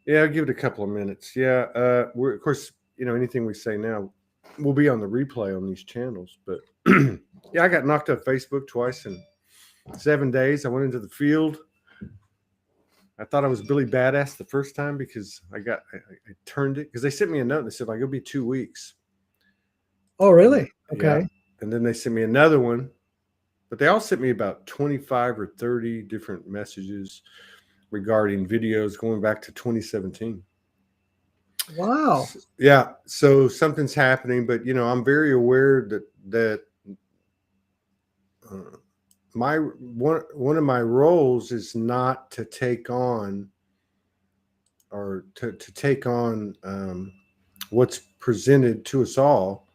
Yeah, I'll give it a couple of minutes. Yeah, we're of course, anything we say now will be on the replay on these channels. But yeah, I got knocked off Facebook twice in 7 days. I went into the field. I thought I was Billy Badass the first time because I turned it because they sent me a note and they said like it'll be 2 weeks. Oh, And really? yeah, Okay. and then they sent me another one, but they all sent me about 25 or 30 different messages regarding videos going back to 2017. Wow. Yeah, so something's happening, but I'm very aware that uh, my one of my roles is not to take on or to take on what's presented to us all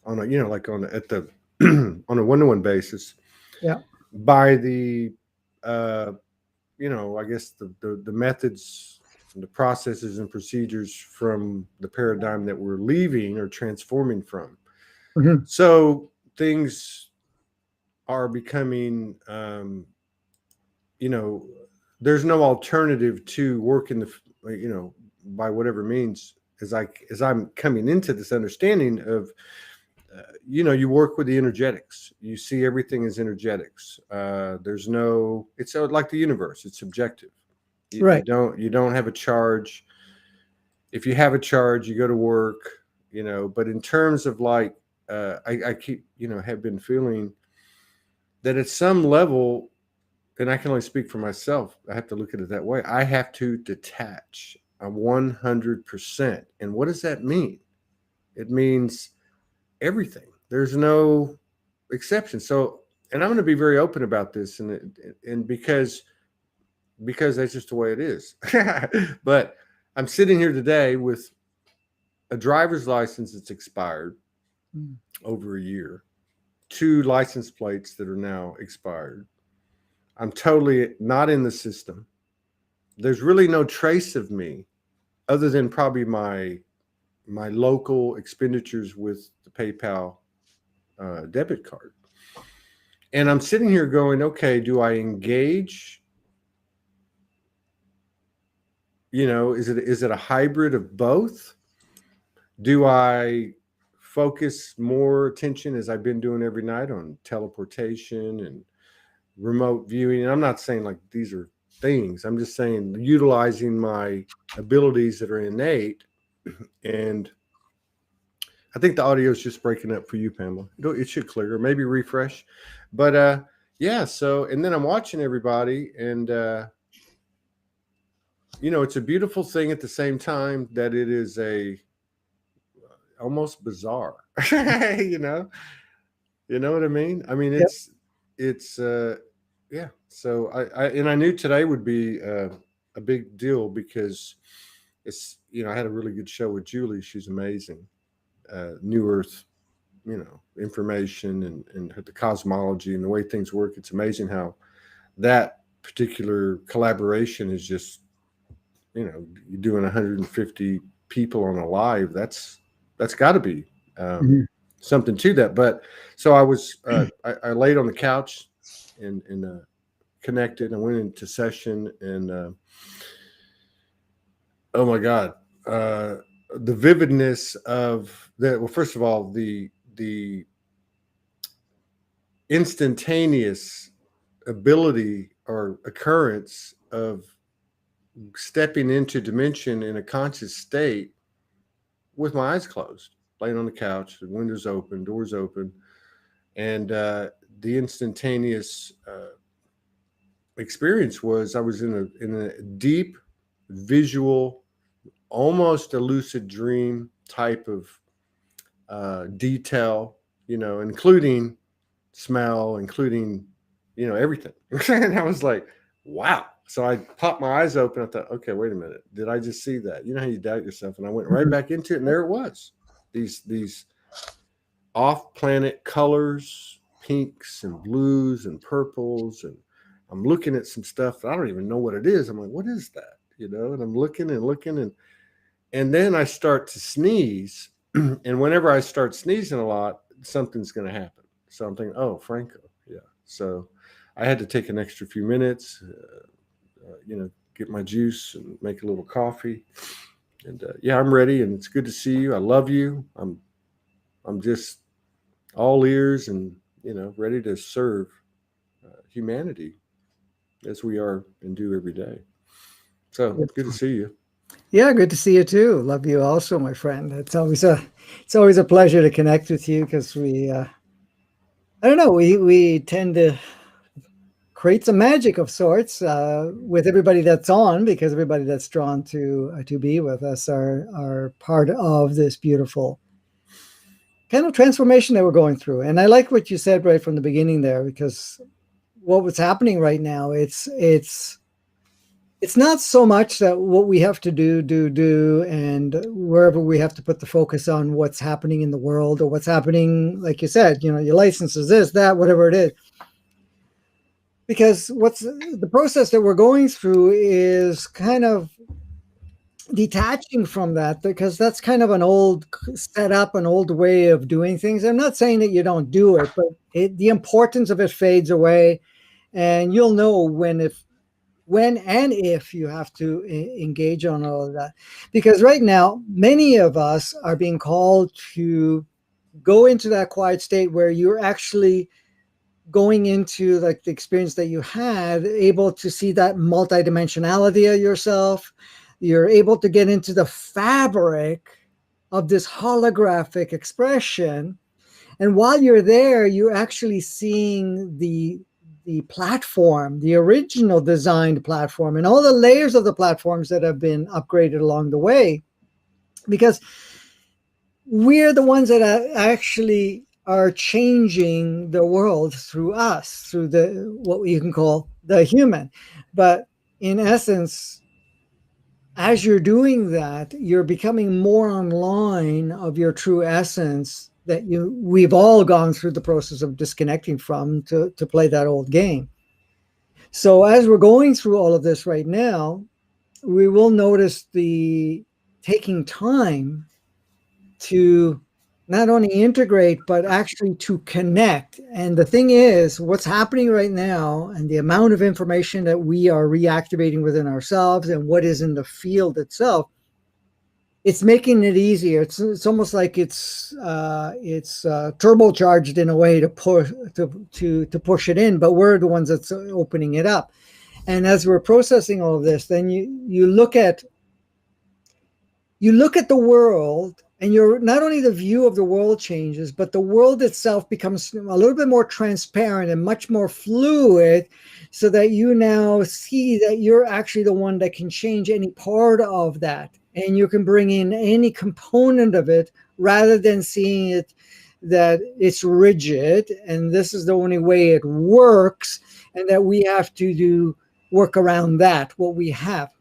on a like on at the on a one-to-one basis Yeah. by the uh, I guess the methods and the processes and procedures from the paradigm that we're leaving or transforming from. Hmm. So things are becoming, you know, there's no alternative to working by whatever means. As I'm coming into this understanding of, you work with the energetics. You see everything as energetics. There's no. It's like the universe. It's subjective. You Right. don't have a charge. If you have a charge, you go to work. But in terms of like, I keep have been feeling that at some level, and I can only speak for myself. I have to look at it that way. I have to detach 100%. And what does that mean? It means everything. There's no exception. So, and I'm going to be very open about this, and because that's just the way it is. But I'm sitting here today with a driver's license that's expired Mm. over a year, two license plates that are now expired. I'm totally not in the system. There's really no trace of me other than probably my local expenditures with the PayPal debit card. And I'm sitting here going, okay, do I engage? Is it a hybrid of both? Do I focus more attention as I've been doing every night on teleportation and remote viewing? And I'm not saying like these are things. I'm just saying utilizing my abilities that are innate. And I think the audio is just breaking up for you, Pamela. It should clear, maybe refresh. But yeah. So and then I'm watching everybody, and it's a beautiful thing at the same time that it is a almost bizarre. you know, you know what I mean? I mean, Yep. it's yeah. So I knew today would be a big deal because it's I had a really good show with Julie. She's amazing. New Earth, information and the cosmology and the way things work. It's amazing how that particular collaboration is just you're doing 150 people on a live. That's got to be um, Mhm. something to that. But so I was I laid on the couch and connected. I went into session and oh my god, uh, the vividness of the well, first of all, the instantaneous ability or occurrence of stepping into dimension in a conscious state with my eyes closed, laying on the couch, the windows open, doors open, and the instantaneous experience was I was in a deep visual, almost a lucid dream type of detail, including smell, including everything. And I was like, wow. So I popped my eyes open. I thought, okay, wait a minute. Did I just see that? You know how you doubt yourself? And I went right Mhm. back into it, and there it was. These off-planet colors, pinks and blues and purples, and I'm looking at some stuff that I don't even know what it is. I'm like, what is that? And I'm looking and looking, and then I start to sneeze, and whenever I start sneezing a lot, something's going to happen. So I'm thinking, oh, Franco, yeah. So I had to take an extra few minutes, get my juice and make a little coffee. And yeah, I'm ready, and it's good to see you. I love you. I'm just all ears, and ready to serve humanity as we are and do every day. So good to see you. Yeah, good to see you too. Love you also, my friend. It's always a pleasure to connect with you because I don't know, we tend to create some magic of sorts with everybody that's on, because everybody that's drawn to be with us are part of this beautiful kind of transformation that we're going through. And I like what you said right from the beginning there, because what was happening right now, it's not so much that what we have to do, and wherever we have to put the focus on what's happening in the world or what's happening, like you said, your license is this, that, whatever it is. Because what's the process that we're going through is kind of detaching from that, because that's kind of an old setup, an old way of doing things. I'm not saying that you don't do it, but the importance of it fades away, and you'll know when and if you have to engage on all of that. Because right now, many of us are being called to go into that quiet state where you're actually going into like the experience that you had, able to see that multidimensionality of yourself. You're able to get into the fabric of this holographic expression. And while you're there, you're actually seeing the platform, the original designed platform, and all the layers of the platforms that have been upgraded along the way. Because we're the ones that actually are changing the world through us, through what you can call the human. But in essence, as you're doing that, you're becoming more online of your true essence that we've all gone through the process of disconnecting from to play that old game. So as we're going through all of this right now, we will notice the taking time to not only integrate, but actually to connect. And the thing is, what's happening right now and the amount of information that we are reactivating within ourselves and what is in the field itself, it's making it easier. It's almost like it's turbocharged in a way to push to push it in, but we're the ones that's opening it up. And as we're processing all of this, then you look at the world, and you're not only the view of the world changes, but the world itself becomes a little bit more transparent and much more fluid, so that you now see that you're actually the one that can change any part of that. And you can bring in any component of it, rather than seeing it that it's rigid and this is the only way it works, and that we have to work around that, what we have.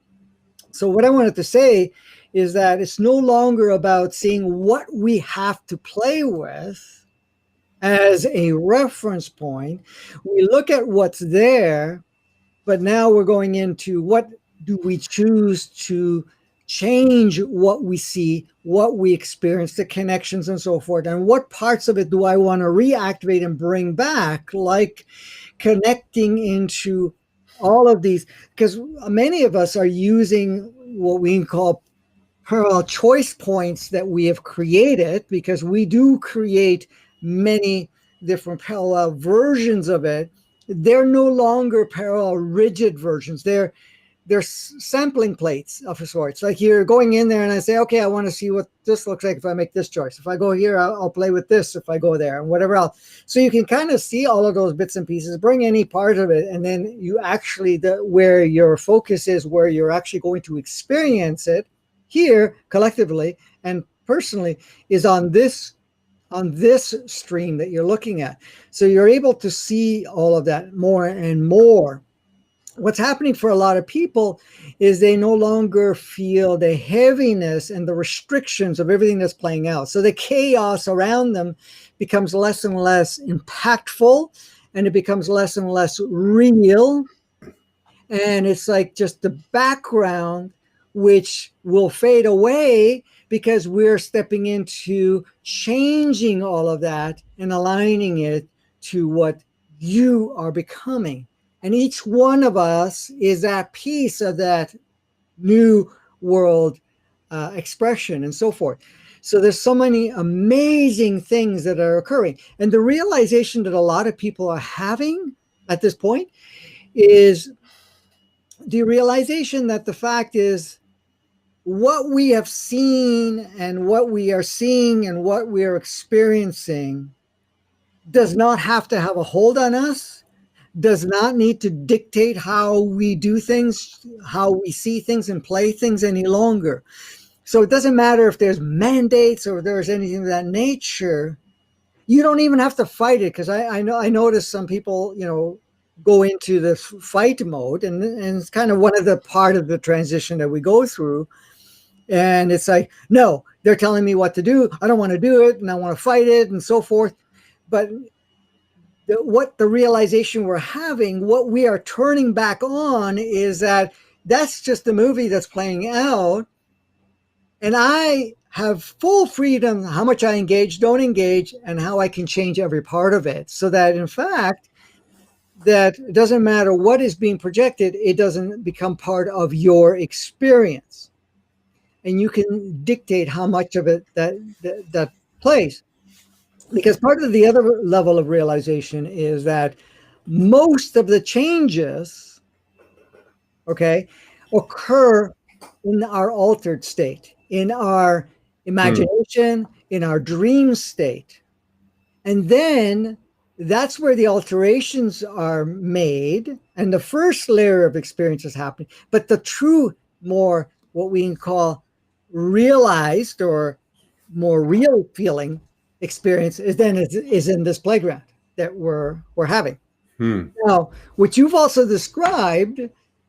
So what I wanted to say is that it's no longer about seeing what we have to play with as a reference point. We look at what's there, but now we're going into what do we choose to change, what we see, what we experience, the connections and so forth, and what parts of it do I want to reactivate and bring back, like connecting into all of these, because many of us are using what we call parallel choice points that we have created, because we do create many different parallel versions of it. They're no longer parallel rigid versions. They're sampling plates of sorts. Like you're going in there and I say, okay, I want to see what this looks like if I make this choice. If I go here, I'll play with this if I go there, and whatever else. So you can kind of see all of those bits and pieces, bring any part of it, and then you actually, where your focus is, where you're actually going to experience it here collectively and personally, is on this stream that you're looking at. So you're able to see all of that more and more. What's happening for a lot of people is they no longer feel the heaviness and the restrictions of everything that's playing out. So the chaos around them becomes less and less impactful, and it becomes less and less real. And it's like just the background, which will fade away, because we're stepping into changing all of that and aligning it to what you are becoming. And each one of us is that piece of that new world expression and so forth. So there's so many amazing things that are occurring. And the realization that a lot of people are having at this point is the realization that the fact is what we have seen and what we are seeing and what we are experiencing does not have to have a hold on us, does not need to dictate how we do things, how we see things and play things any longer. So it doesn't matter if there's mandates or there's anything of that nature. You don't even have to fight it, because I notice some people, go into the fight mode, and it's kind of one of the part of the transition that we go through. And it's like, no, they're telling me what to do. I don't want to do it, and I want to fight it, and so forth. But what the realization we're having, what we are turning back on, is that that's just the movie that's playing out. And I have full freedom how much I engage, don't engage, and how I can change every part of it. So that, in fact, that it doesn't matter what is being projected, it doesn't become part of your experience. And you can dictate how much of it that plays. Because part of the other level of realization is that most of the changes, okay, occur in our altered state, in our imagination, in our dream state. And then that's where the alterations are made, and the first layer of experience is happening. But the true, more what we can call realized or more real feeling experience is in this playground that we're having. Now, what you've also described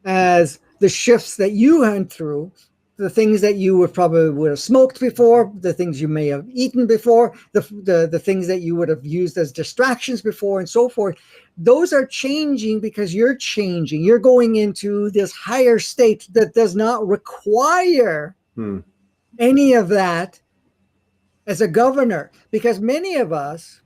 as the shifts that you went through, the things that you would have smoked before, the things you may have eaten before, the things that you would have used as distractions before, and so forth, those are changing because you're changing. You're going into this higher state that does not require any of that as a governor. Because many of us,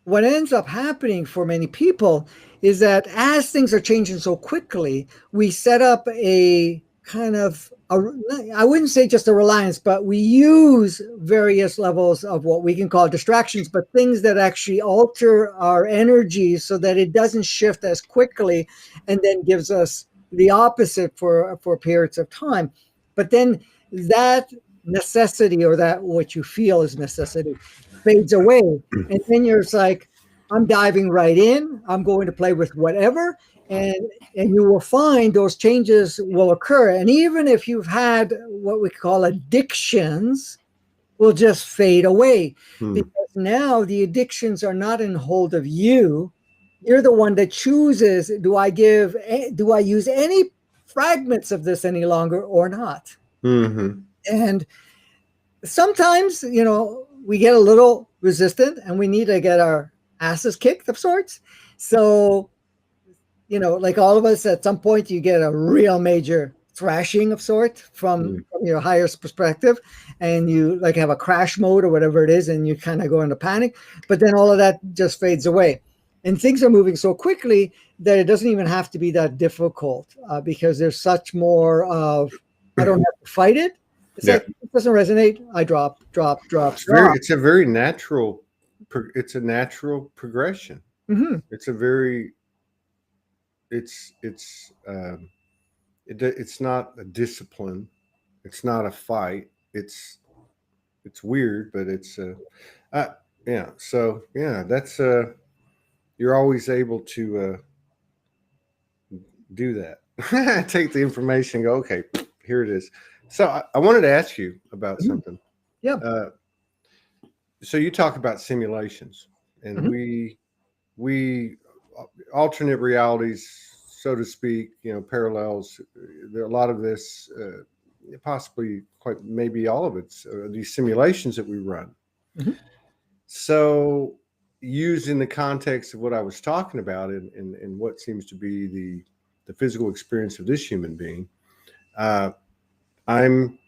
what ends up happening for many people is that as things are changing so quickly, we set up a kind of, I wouldn't say just a reliance, but we use various levels of what we can call distractions, but things that actually alter our energy so that it doesn't shift as quickly, and then gives us the opposite for periods of time. But then that necessity, or that what you feel is necessity, fades away. And then you're like, I'm diving right in. I'm going to play with whatever. And you will find those changes will occur. And even if you've had what we call addictions, will just fade away. Because now the addictions are not in hold of you. You're the one that chooses, do I use any fragments of this any longer or not? And sometimes, we get a little resistant and we need to get our asses kicked of sorts. So, like all of us, at some point you get a real major thrashing of sort from your highest perspective, and you like have a crash mode or whatever it is, and you kind of go into panic. But then all of that just fades away. And things are moving so quickly that it doesn't even have to be that difficult, because there's such more of, I don't have to fight it. It's like, it doesn't resonate. I drop. It's a very natural. It's a natural progression. It's a very. It's not a discipline. It's not a fight. It's weird, but it's yeah. So yeah, that's you're always able to do that. Take the information, go, okay, here it is. So I wanted to ask you about something. Yeah. So you talk about simulations, and we alternate realities, so to speak, parallels. There are a lot of this, possibly quite maybe all of it's these simulations that we run. So used in the context of what I was talking about, and what seems to be the physical experience of this human being, I'm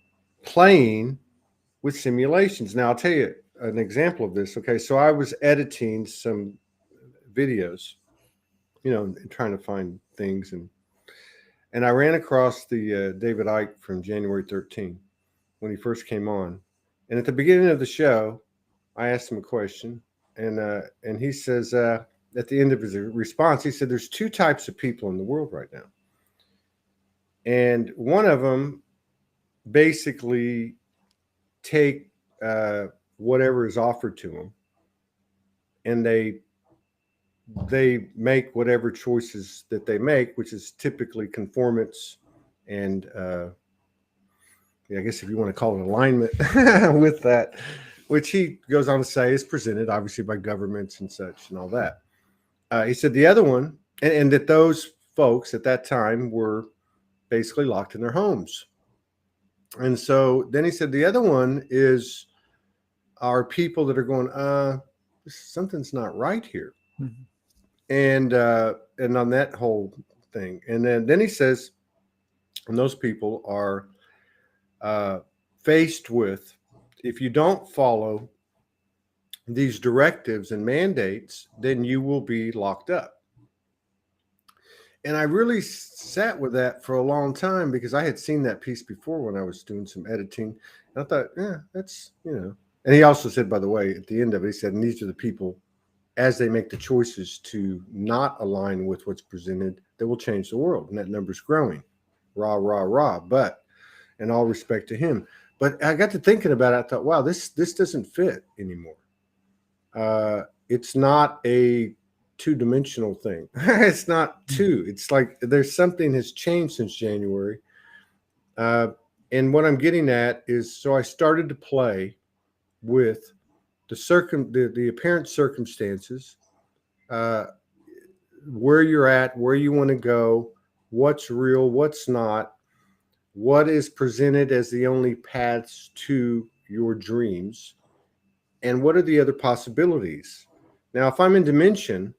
playing with simulations. Now, I'll tell you an example of this. Okay, so I was editing some videos, trying to find things, and I ran across the David Icke from January 13 when he first came on, and at the beginning of the show, I asked him a question, and he says at the end of his response, he said, "There's two types of people in the world right now, and one of them basically take whatever is offered to them, and they make whatever choices that they make, which is typically conformance and I guess if you want to call it alignment with that, which he goes on to say is presented obviously by governments and such and all that." He said the other one, and that those folks at that time were basically locked in their homes. And so then he said the other one are people that are going, something's not right here. Mm-hmm. And on that whole thing. And then he says, and those people are faced with, if you don't follow these directives and mandates, then you will be locked up. And I really sat with that for a long time because I had seen that piece before when I was doing some editing. And I thought, yeah, that's, And he also said, by the way, at the end of it, he said, and these are the people, as they make the choices to not align with what's presented, that will change the world. And that number's growing. Rah, rah, rah. But in all respect to him. But I got to thinking about it. I thought, wow, this doesn't fit anymore. It's not a two-dimensional thing. It's not two. It's like there's something has changed since January. And what I'm getting at is, so I started to play with the apparent circumstances, where you're at, where you want to go, what's real, what's not, what is presented as the only paths to your dreams, and what are the other possibilities. Now, if I'm in dimension,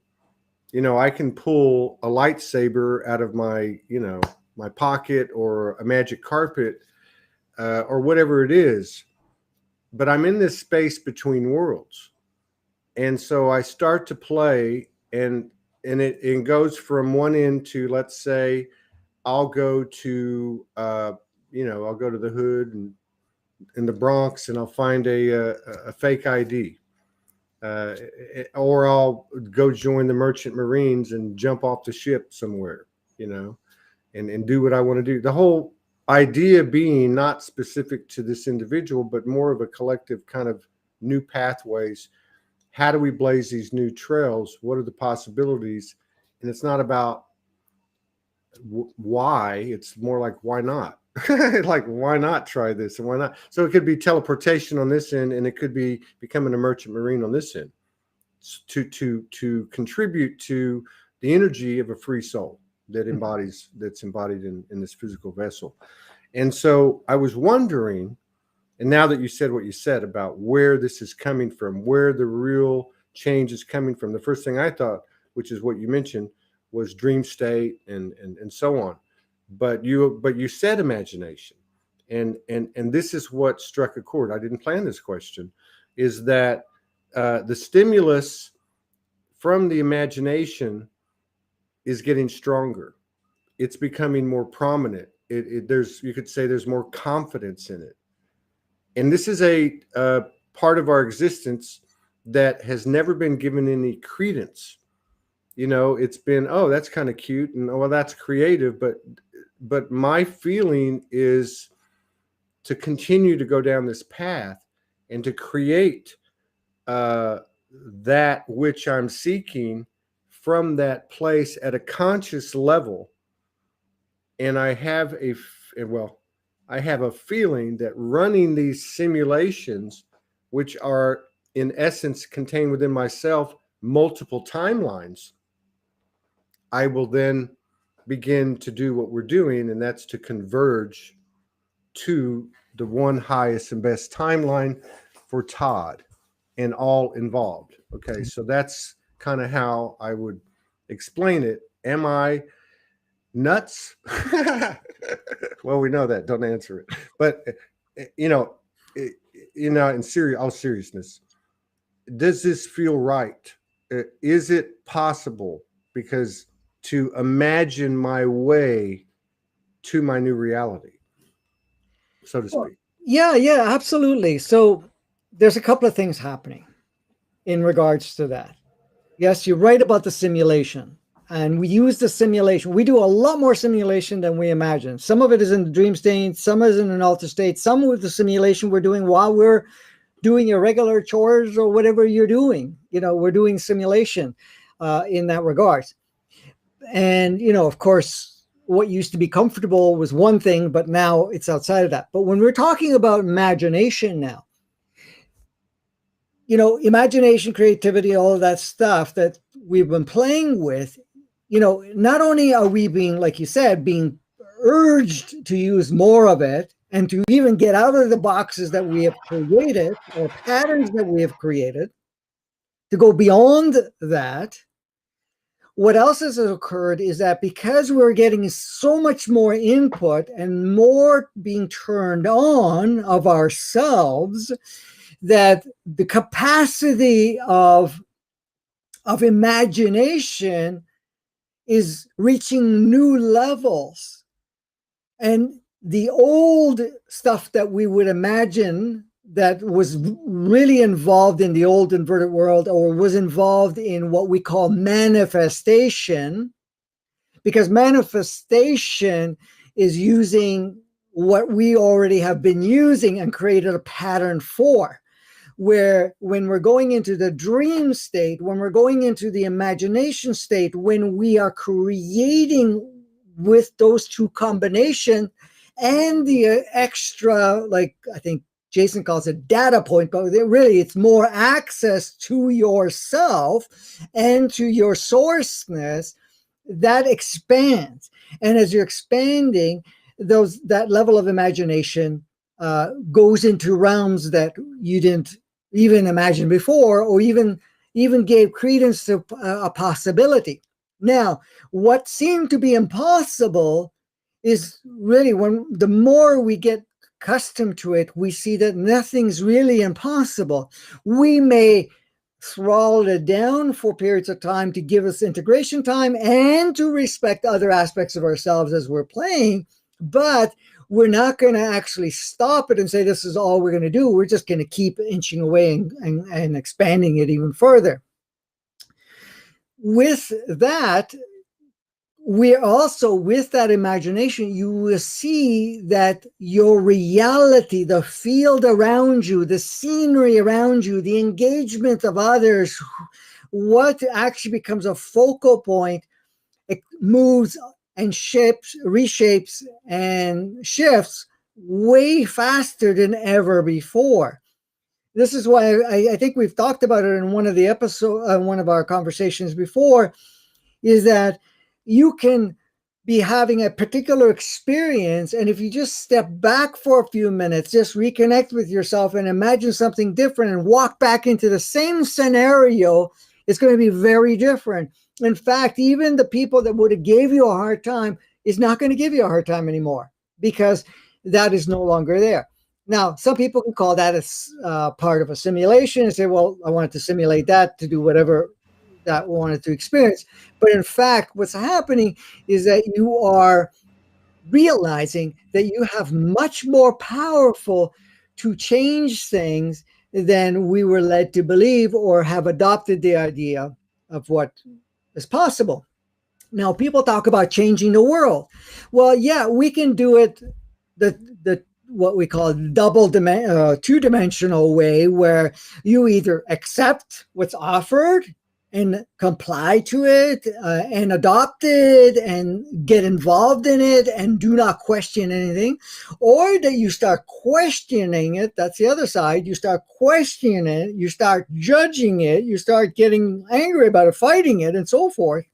I can pull a lightsaber out of my, my pocket, or a magic carpet, or whatever it is. But I'm in this space between worlds. And so I start to play, and it goes from one end to, let's say, I'll go to, I'll go to the hood and in the Bronx, and I'll find a fake ID. Or I'll go join the Merchant Marines and jump off the ship somewhere, and do what I want to do. The whole idea being not specific to this individual, but more of a collective kind of new pathways. How do we blaze these new trails? What are the possibilities? And it's not about why, it's more like, why not? Like, why not try this, and why not? So it could be teleportation on this end, and it could be becoming a Merchant Marine on this end, to contribute to the energy of a free soul that's embodied in this physical vessel. And so I was wondering, and now that you said what you said about where this is coming from, where the real change is coming from, the first thing I thought, which is what you mentioned, was dream state and so on. But you said imagination, and this is what struck a chord. I didn't plan this question, is that the stimulus from the imagination is getting stronger. It's becoming more prominent. You could say there's more confidence in it. And this is a part of our existence that has never been given any credence. It's been, oh, that's kind of cute, and well, that's creative, but my feeling is to continue to go down this path and to create that which I'm seeking from that place at a conscious level. And I have a feeling that running these simulations, which are in essence contained within myself multiple timelines, I will then begin to do what we're doing, and that's to converge to the one highest and best timeline for Todd and all involved. Okay, so that's kind of how I would explain it. Am I nuts? Well, we know that. Don't answer it. But in all seriousness, does this feel right? Is it possible? Because to imagine my way to my new reality, so to speak. Yeah, absolutely. So there's a couple of things happening in regards to that. Yes, you're right about the simulation. And we use the simulation. We do a lot more simulation than we imagine. Some of it is in the dream state, some is in an altered state, some of the simulation we're doing while we're doing your regular chores or whatever you're doing. We're doing simulation in that regard. And, of course, what used to be comfortable was one thing, but now it's outside of that. But when we're talking about imagination now, imagination, creativity, all of that stuff that we've been playing with, not only are we being, like you said, being urged to use more of it and to even get out of the boxes that we have created or patterns that we have created, to go beyond that. What else has occurred is that because we're getting so much more input and more being turned on of ourselves, that the capacity of imagination is reaching new levels. And the old stuff that we would imagine that was really involved in the old inverted world, or was involved in what we call manifestation, because manifestation is using what we already have been using and created a pattern for. Where when we're going into the dream state, when we're going into the imagination state, when we are creating with those two combinations and the extra, like I think Jason calls it data point, but really it's more access to yourself and to your sourceness, that expands. And as you're expanding, that level of imagination goes into realms that you didn't even imagine before, or even gave credence to a possibility. Now, what seemed to be impossible is really, when the more we get accustomed to it, we see that nothing's really impossible. We may throttle it down for periods of time to give us integration time and to respect other aspects of ourselves as we're playing, but we're not going to actually stop it and say this is all we're going to do. We're just going to keep inching away and expanding it even further. With that, we're also, with that imagination, you will see that your reality, the field around you, the scenery around you, the engagement of others, what actually becomes a focal point, it moves and reshapes and shifts way faster than ever before. This is why I think we've talked about it in one of the episodes, one of our conversations before, is that you can be having a particular experience, and if you just step back for a few minutes, just reconnect with yourself and imagine something different and walk back into the same scenario, it's going to be very different. In fact, even the people that would have gave you a hard time is not going to give you a hard time anymore, because that is no longer there. Now, some people can call that a part of a simulation and say, well, I wanted to simulate that to do whatever that wanted to experience. But in fact, what's happening is that you are realizing that you have much more powerful to change things than we were led to believe, or have adopted the idea of what is possible. Now, people talk about changing the world. Well, yeah, we can do it the what we call two-dimensional way, where you either accept what's offered and comply to it and adopt it and get involved in it and do not question anything, or that you start questioning it. That's the other side. You start questioning it, you start judging it, you start getting angry about it, fighting it, and so forth.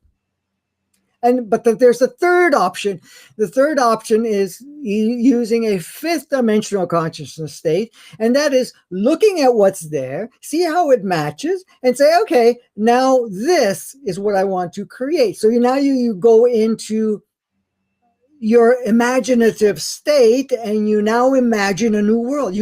But there's a third option. The third option is using a fifth dimensional consciousness state, and that is looking at what's there, see how it matches, and say, okay, now this is what I want to create. So now you go into your imaginative state, and you now imagine a new world.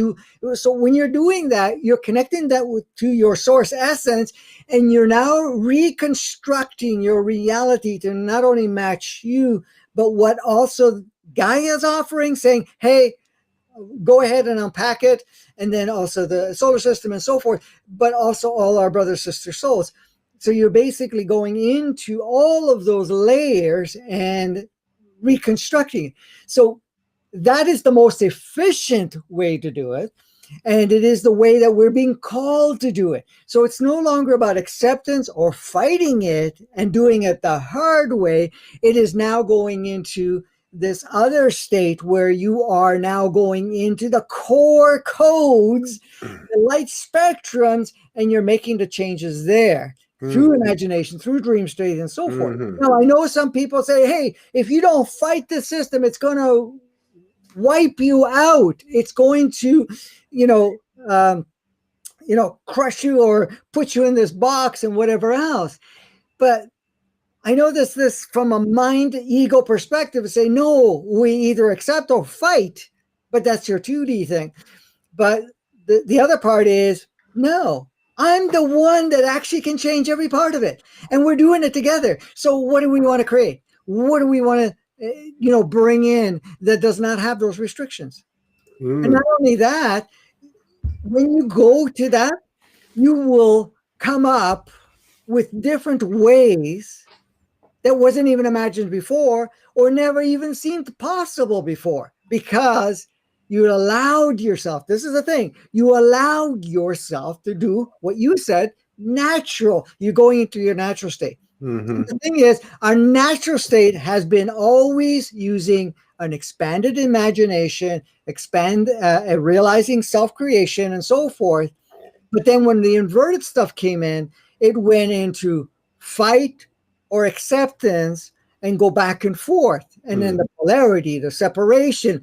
So when you're doing that, you're connecting that to your source essence, and you're now reconstructing your reality to not only match you, but what also Gaia's offering, saying, hey, go ahead and unpack it, and then also the solar system and so forth, but also all our brother sister souls. So you're basically going into all of those layers and reconstructing. So that is the most efficient way to do it. And it is the way that we're being called to do it. So it's no longer about acceptance or fighting it and doing it the hard way. It is now going into this other state where you are now going into the core codes, the light spectrums, and you're making the changes there through imagination, through dream state, and so forth. Now, I know some people say, hey, if you don't fight the system, it's going to wipe you out. It's going to, crush you or put you in this box and whatever else. But I know this from a mind ego perspective, say, no, we either accept or fight, but that's your 2D thing. But the other part is, no, I'm the one that actually can change every part of it. And we're doing it together. So what do we want to create? What do we want to, bring in that does not have those restrictions? And not only that, when you go to that, you will come up with different ways that wasn't even imagined before or never even seemed possible before, because you allowed yourself, this is the thing, you allowed yourself to do what you said, natural. You're going into your natural state. The thing is, our natural state has been always using an expanded imagination, realizing self-creation and so forth. But then when the inverted stuff came in, it went into fight or acceptance and go back and forth. And then the polarity, the separation.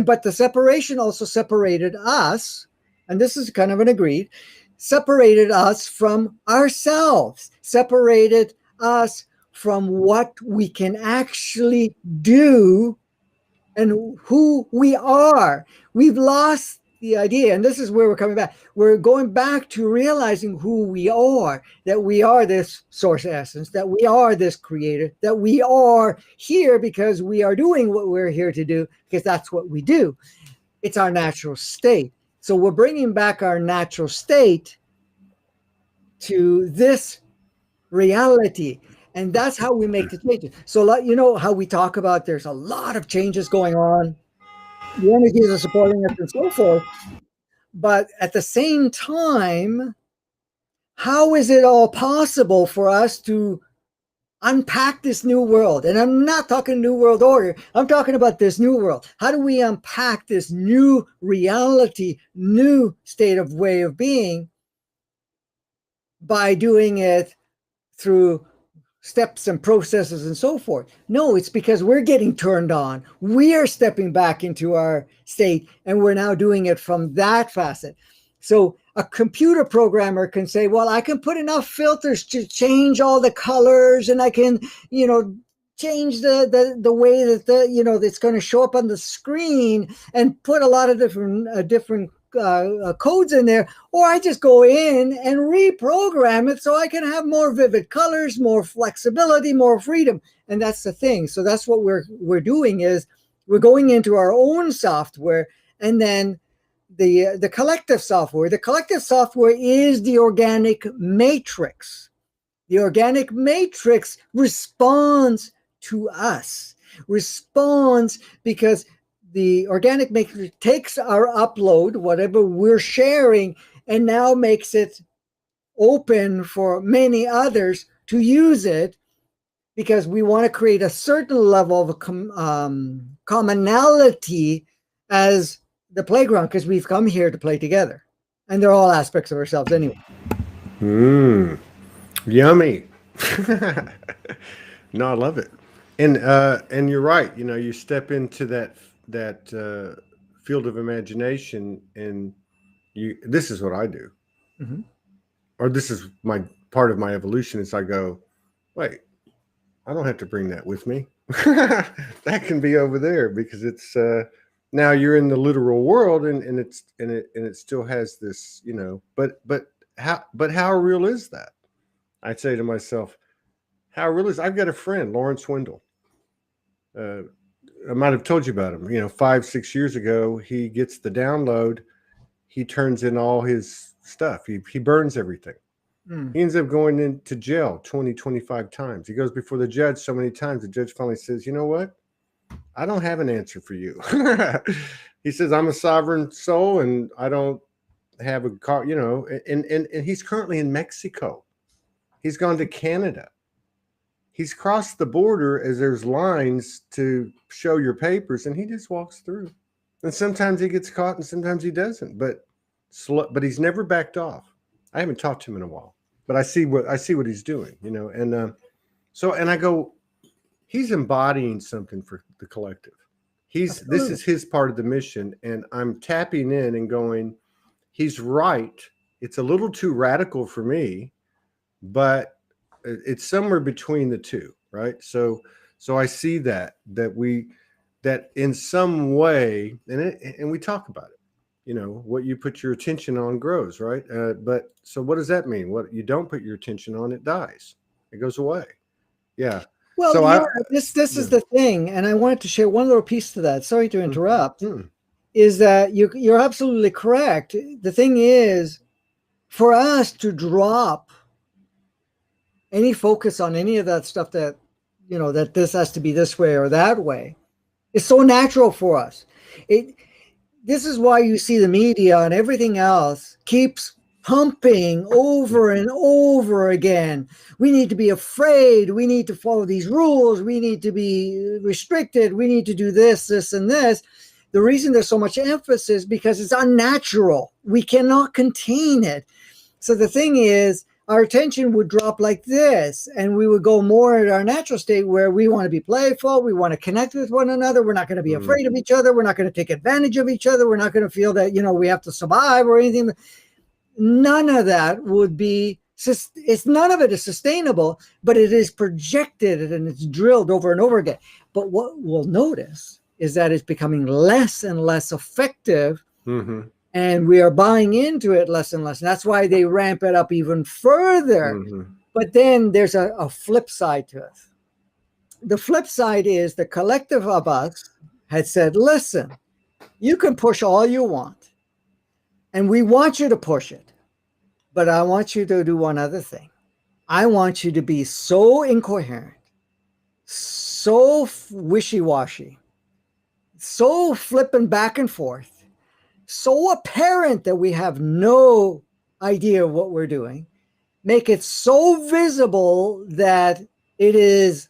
But the separation also separated us, and this is kind of an agreed, separated us from ourselves, separated us from what we can actually do and who we are. We've lost the idea, and this is where we're coming back. We're going back to realizing who we are, that we are this source essence, that we are this creator, that we are here because we are doing what we're here to do, because that's what we do. It's our natural state. So we're bringing back our natural state to this reality. And that's how we make the changes. So, how we talk about there's a lot of changes going on. The energies are supporting us and so forth. But at the same time, how is it all possible for us to unpack this new world? And I'm not talking new world order. I'm talking about this new world. How do we unpack this new reality, new state of way of being, by doing it through steps and processes and so forth? No, it's because we're getting turned on. We are stepping back into our state, and we're now doing it from that facet. So a computer programmer can say, well, I can put enough filters to change all the colors, and I can, change the way that it's going to show up on the screen, and put a lot of different codes in there, or I just go in and reprogram it so I can have more vivid colors, more flexibility, more freedom. And that's the thing. So that's what we're doing, is we're going into our own software, and then the collective software. The collective software is the organic matrix. The organic matrix responds to us, responds because the organic matrix takes our upload, whatever we're sharing, and now makes it open for many others to use it, because we want to create a certain level of commonality as the playground, because we've come here to play together. And they're all aspects of ourselves anyway. Yummy. No, I love it. And you're right. You step into that field of imagination, and this is what I do. Or this is part of my evolution, is I go, wait, I don't have to bring that with me. That can be over there because it's now you're in the literal world and it still has this, but how real is that? I'd say to myself, how real is I've got a friend, Lawrence Wendell. Uh, I might have told you about him. 5, 6 years ago, he gets the download. He turns in all his stuff. He burns everything. He ends up going into jail 20, 25 times. He goes before the judge so many times, the judge finally says, you know what? I don't have an answer for you. He says, I'm a sovereign soul and I don't have a car, and he's currently in Mexico. He's gone to Canada. He's crossed the border as there's lines to show your papers, and he just walks through. And sometimes he gets caught, and sometimes he doesn't. But he's never backed off. I haven't talked to him in a while, but I see what he's doing, And and I go, he's embodying something for the collective. This is his part of the mission, and I'm tapping in and going, he's right. It's a little too radical for me, but it's somewhere between the two, right? So I see that in some way, and we talk about it. What you put your attention on grows, right? But so what does that mean? What you don't put your attention on, it dies. It goes away. Yeah. Well, So this is the thing, and I wanted to share one little piece to that. Sorry to interrupt. Is that you're absolutely correct. The thing is, for us to drop any focus on any of that stuff that, that this has to be this way or that way, is so natural for us. This is why you see the media and everything else keeps pumping over and over again. We need to be afraid. We need to follow these rules. We need to be restricted. We need to do this, this, and this. The reason there's so much emphasis because it's unnatural. We cannot contain it. So the thing is, our attention would drop like this, and we would go more at our natural state where we want to be playful. We want to connect with one another. We're not going to be afraid of each other. We're not going to take advantage of each other. We're not going to feel that, we have to survive or anything. None of that would be, none of it is sustainable, but it is projected and it's drilled over and over again. But what we'll notice is that it's becoming less and less effective. And we are buying into it less and less. And that's why they ramp it up even further. But then there's a flip side to it. The flip side is the collective of us had said, listen, you can push all you want. And we want you to push it. But I want you to do one other thing. I want you to be so incoherent, so wishy-washy, so flipping back and forth, so apparent that we have no idea what we're doing, make it so visible that it is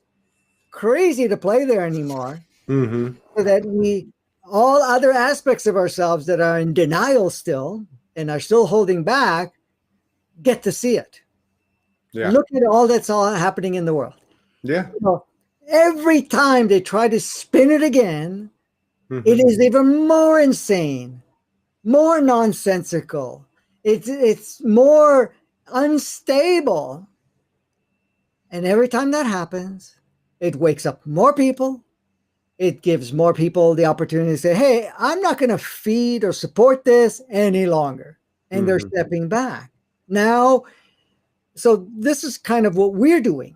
crazy to play there anymore, so that all other aspects of ourselves that are in denial still and are still holding back get to see it. Yeah. Look at all that's all happening in the world. Yeah. Every time they try to spin it again, it is even more insane, more nonsensical. It's more unstable. And every time that happens, it wakes up more people. It gives more people the opportunity to say, hey, I'm not going to feed or support this any longer. And they're stepping back. Now, so this is kind of what we're doing.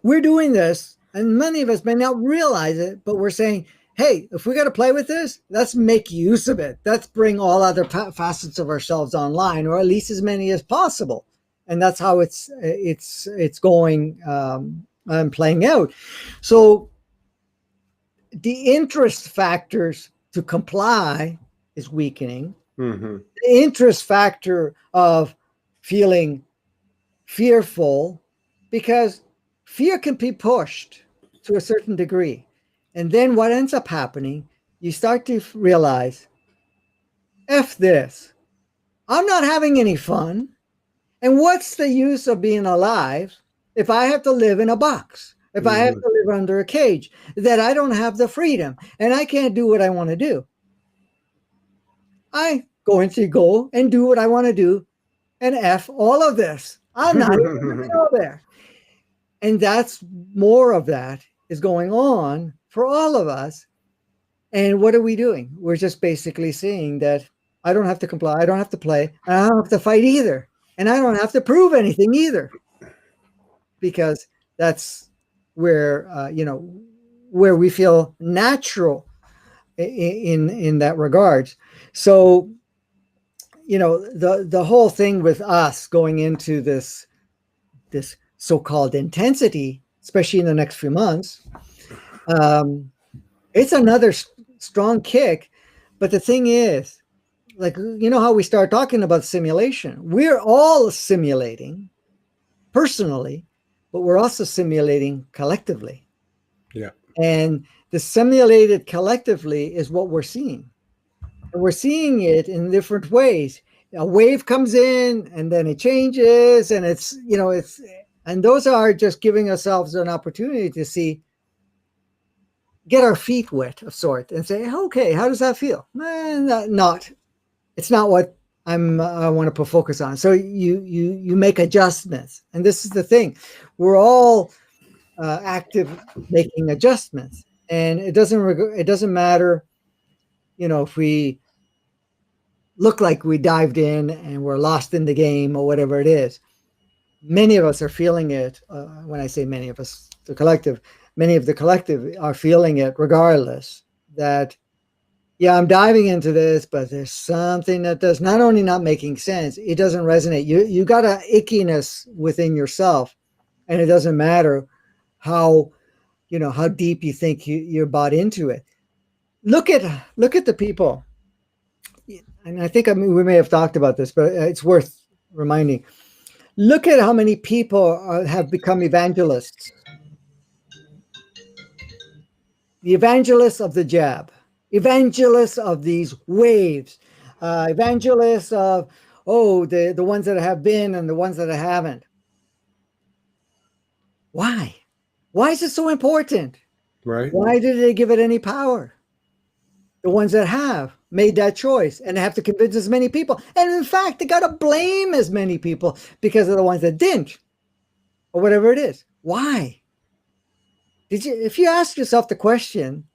We're doing this, and many of us may not realize it, but we're saying, hey, if we got to play with this, let's make use of it. Let's bring all other facets of ourselves online, or at least as many as possible. And that's how it's going and playing out. So the interest factors to comply is weakening. The interest factor of feeling fearful, because fear can be pushed to a certain degree. And then what ends up happening, you start to realize, F this, I'm not having any fun. And what's the use of being alive if I have to live in a box, if I have to live under a cage, that I don't have the freedom and I can't do what I want to do? I'm going to go and do what I want to do and F all of this. I'm not even going to go there. And that's more of that is going on for all of us. And what are we doing? We're just basically saying that I don't have to comply, I don't have to play, and I don't have to fight either. And I don't have to prove anything either. Because that's where where we feel natural in that regards. So the whole thing with us going into this so-called intensity, especially in the next few months, it's another strong kick. But the thing is, like, how we start talking about simulation, we're all simulating personally, but we're also simulating collectively. Yeah. And the simulated collectively is what we're seeing. And we're seeing it in different ways. A wave comes in and then it changes, and and those are just giving ourselves an opportunity to get our feet wet of sort and say, okay, how does that feel? It's not what I want to put focus on. So you make adjustments, and this is the thing: we're all active making adjustments, and it doesn't matter, if we look like we dived in and we're lost in the game or whatever it is. Many of us are feeling it. When I say many of us, many of the collective are feeling it regardless. That, yeah, I'm diving into this, but there's something that does not only not making sense, it doesn't resonate. You got a ickiness within yourself, and it doesn't matter how deep you think you're bought into it. Look at the people, and I think we may have talked about this, but it's worth reminding. Look at how many people have become evangelists. The evangelists of the jab, evangelists of these waves, evangelists of, the ones that have been and the ones that haven't. Why? Why is it so important? Right. Why did they give it any power? The ones that have made that choice and have to convince as many people. And in fact, they got to blame as many people because of the ones that didn't, or whatever it is. Why? If you ask yourself the question,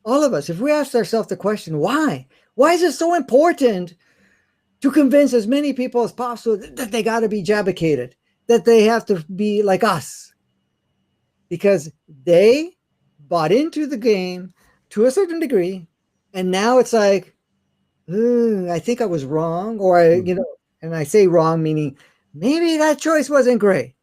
all of us, if we ask ourselves the question, why is it so important to convince as many people as possible that they got to be jabicated, that they have to be like us? Because they bought into the game to a certain degree, and now it's like, I think I was wrong, or and I say wrong meaning maybe that choice wasn't great.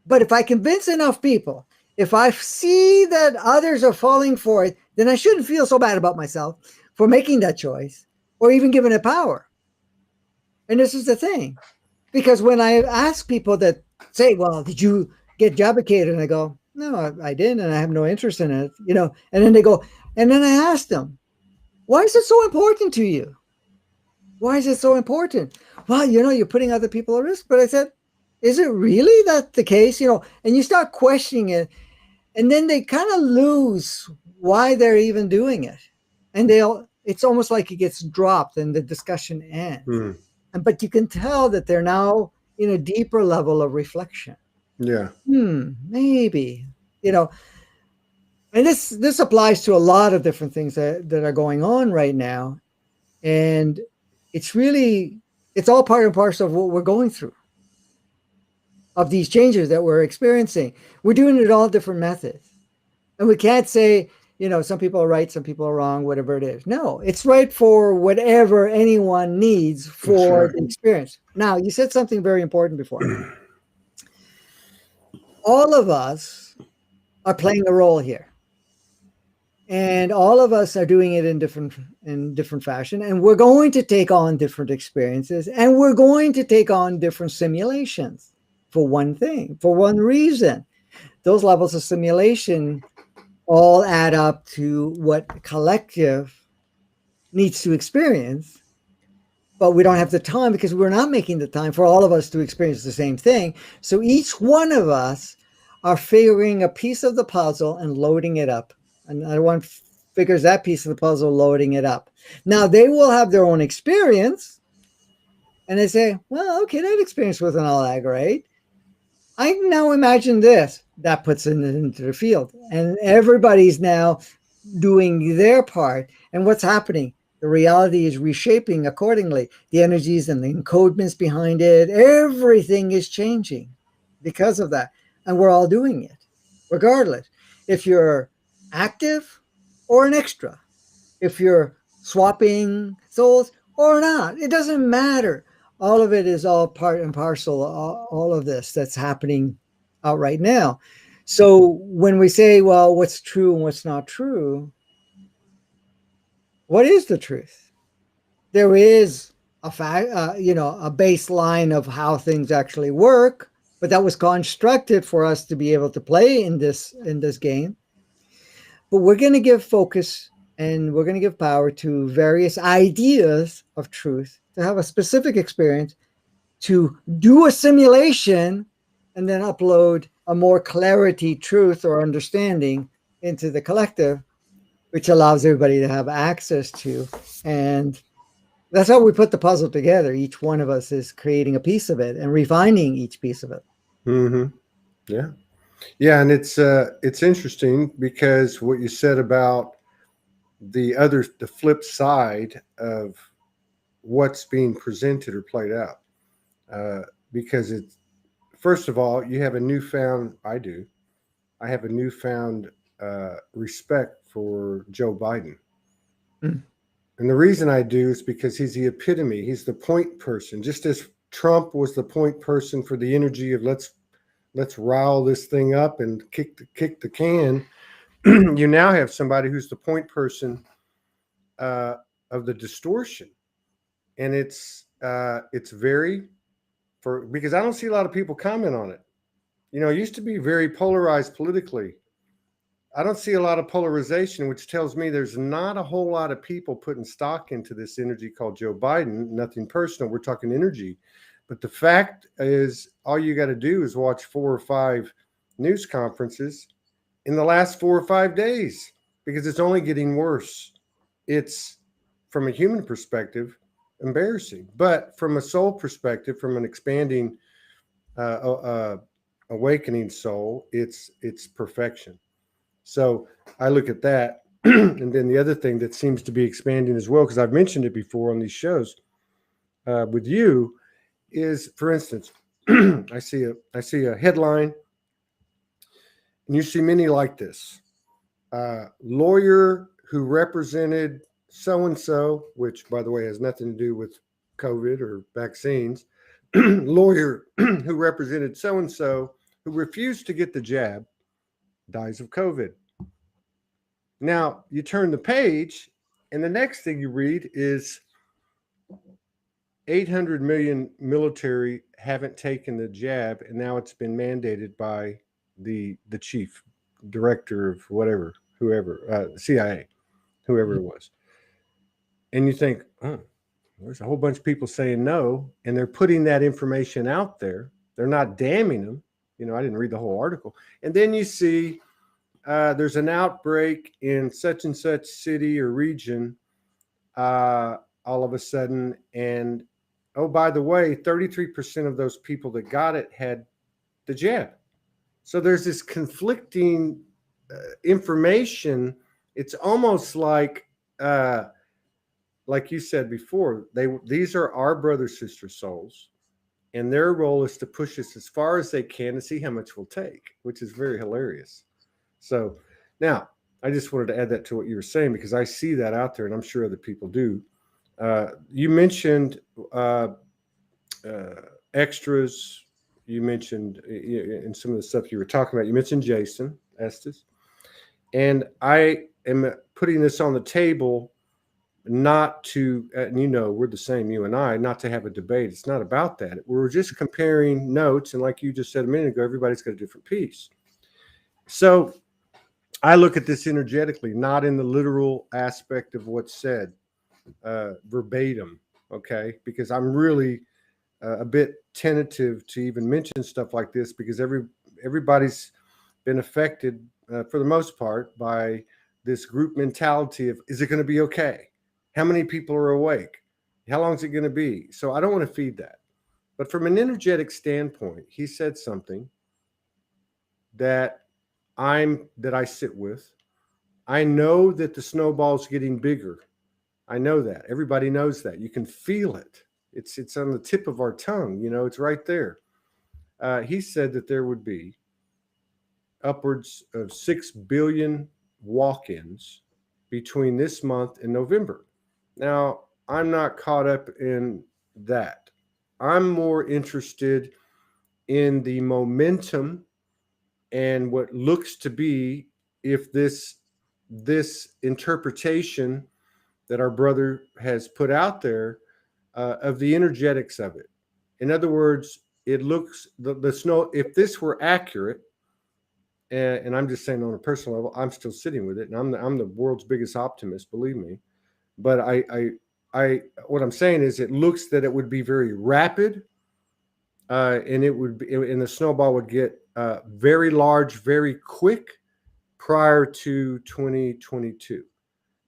But if I convince enough people, if I see that others are falling for it, then I shouldn't feel so bad about myself for making that choice or even giving it power. And this is the thing, because when I ask people that say, well, did you get jabicated? And I go, no, I didn't, and I have no interest in it, and then they go, and then I ask them, why is it so important to you? Why is it so important? Well, you're putting other people at risk. But I said, is it really that the case? And you start questioning it, and then they kind of lose why they're even doing it. And it's almost like it gets dropped and the discussion ends. But you can tell that they're now in a deeper level of reflection. Yeah. Maybe, and this applies to a lot of different things that are going on right now. And it's all part and parcel of what we're going through, of these changes that we're experiencing. We're doing it all different methods. And we can't say, some people are right, some people are wrong, whatever it is. No, it's right for whatever anyone needs for the experience. Now, you said something very important before. All of us are playing a role here. And all of us are doing it in different fashion. And we're going to take on different experiences. And we're going to take on different simulations for one thing, for one reason. Those levels of simulation all add up to what the collective needs to experience. But we don't have the time, because we're not making the time for all of us to experience the same thing. So each one of us are figuring a piece of the puzzle and loading it up. Another one figures that piece of the puzzle, loading it up. Now, they will have their own experience, and they say, well, okay, that experience wasn't all that great. I now imagine this. that puts it into the field. And everybody's now doing their part. And what's happening? The reality is reshaping accordingly. The energies and the encodements behind it, everything is changing because of that. And we're all doing it, regardless. If you're active or an extra, if you're swapping souls or not, it doesn't matter. All of it is all part and parcel, all of this that's happening out right now. So when we say, well, what's true and what's not true, what is the truth? There is a fact, a baseline of how things actually work, but that was constructed for us to be able to play in this game. But we're going to give focus and we're going to give power to various ideas of truth to have a specific experience, to do a simulation, and then upload a more clarity, truth, or understanding into the collective, which allows everybody to have access to. And that's how we put the puzzle together. Each one of us is creating a piece of it and refining each piece of it. Mm-hmm. Yeah. Yeah. And it's interesting because what you said about the flip side of what's being presented or played out. Because it's, first of all, you have a newfound, I have a newfound respect for Joe Biden. Mm. And the reason I do is because he's the epitome. He's the point person. Just as Trump was the point person for the energy of let's rile this thing up and kick the can. You now have somebody who's the point person of the distortion, and it's very because I don't see a lot of people comment on it. You know, it used to be very polarized politically. I don't see a lot of polarization, which tells me there's not a whole lot of people putting stock into this energy called Joe Biden. Nothing personal. We're talking energy. But the fact is, all you got to do is watch 4 or 5 news conferences in the last 4 or 5 days because it's only getting worse. It's, from a human perspective, embarrassing. But from a soul perspective, from an expanding, awakening soul, it's perfection. So I look at that. And then the other thing that seems to be expanding as well, because I've mentioned it before on these shows with you, is, for instance, I see a headline, and you see many like this. Lawyer who represented so and so, which, by the way, has nothing to do with COVID or vaccines. Lawyer who represented so and so who refused to get the jab dies of COVID. Now you turn the page, and the next thing you read is 800 million military haven't taken the jab, and now it's been mandated by the chief director of whatever, whoever, CIA, whoever it was. And you think, oh, there's a whole bunch of people saying no, and they're putting that information out there. They're not damning them. You know, I didn't read the whole article. And then you see there's an outbreak in such and such city or region all of a sudden. And oh, by the way, 33% of those people that got it had the jab. So there's this conflicting information. It's almost like you said before, these are our brother sister souls, and their role is to push us as far as they can to see how much we'll take, which is very hilarious. So now I just wanted to add that to what you were saying because I see that out there, and I'm sure other people do. You mentioned extras. You mentioned in some of the stuff you were talking about. You mentioned Jason Estes, and I am putting this on the table not to, and you know, we're the same, you and I, not to have a debate. It's not about that. We're just comparing notes, and like you just said a minute ago, everybody's got a different piece. So I look at this energetically, not in the literal aspect of what's said verbatim, okay? Because I'm really a bit tentative to even mention stuff like this because everybody's been affected for the most part by this group mentality of, is it going to be okay? How many people are awake? How long is it going to be? So I don't want to feed that. But from an energetic standpoint, he said something that I sit with. I know that the snowball's getting bigger. I know that. Everybody knows that. You can feel it. It's on the tip of our tongue. It's right there. He said that there would be upwards of 6 billion walk-ins between this month and November. Now, I'm not caught up in that. I'm more interested in the momentum and what looks to be, if this interpretation that our brother has put out there, of the energetics of it. In other words, it looks the snow. If this were accurate, and I'm just saying on a personal level, I'm still sitting with it, and I'm the world's biggest optimist, believe me. But I what I'm saying is, it looks that it would be very rapid, and the snowball would get very large, very quick, prior to 2022.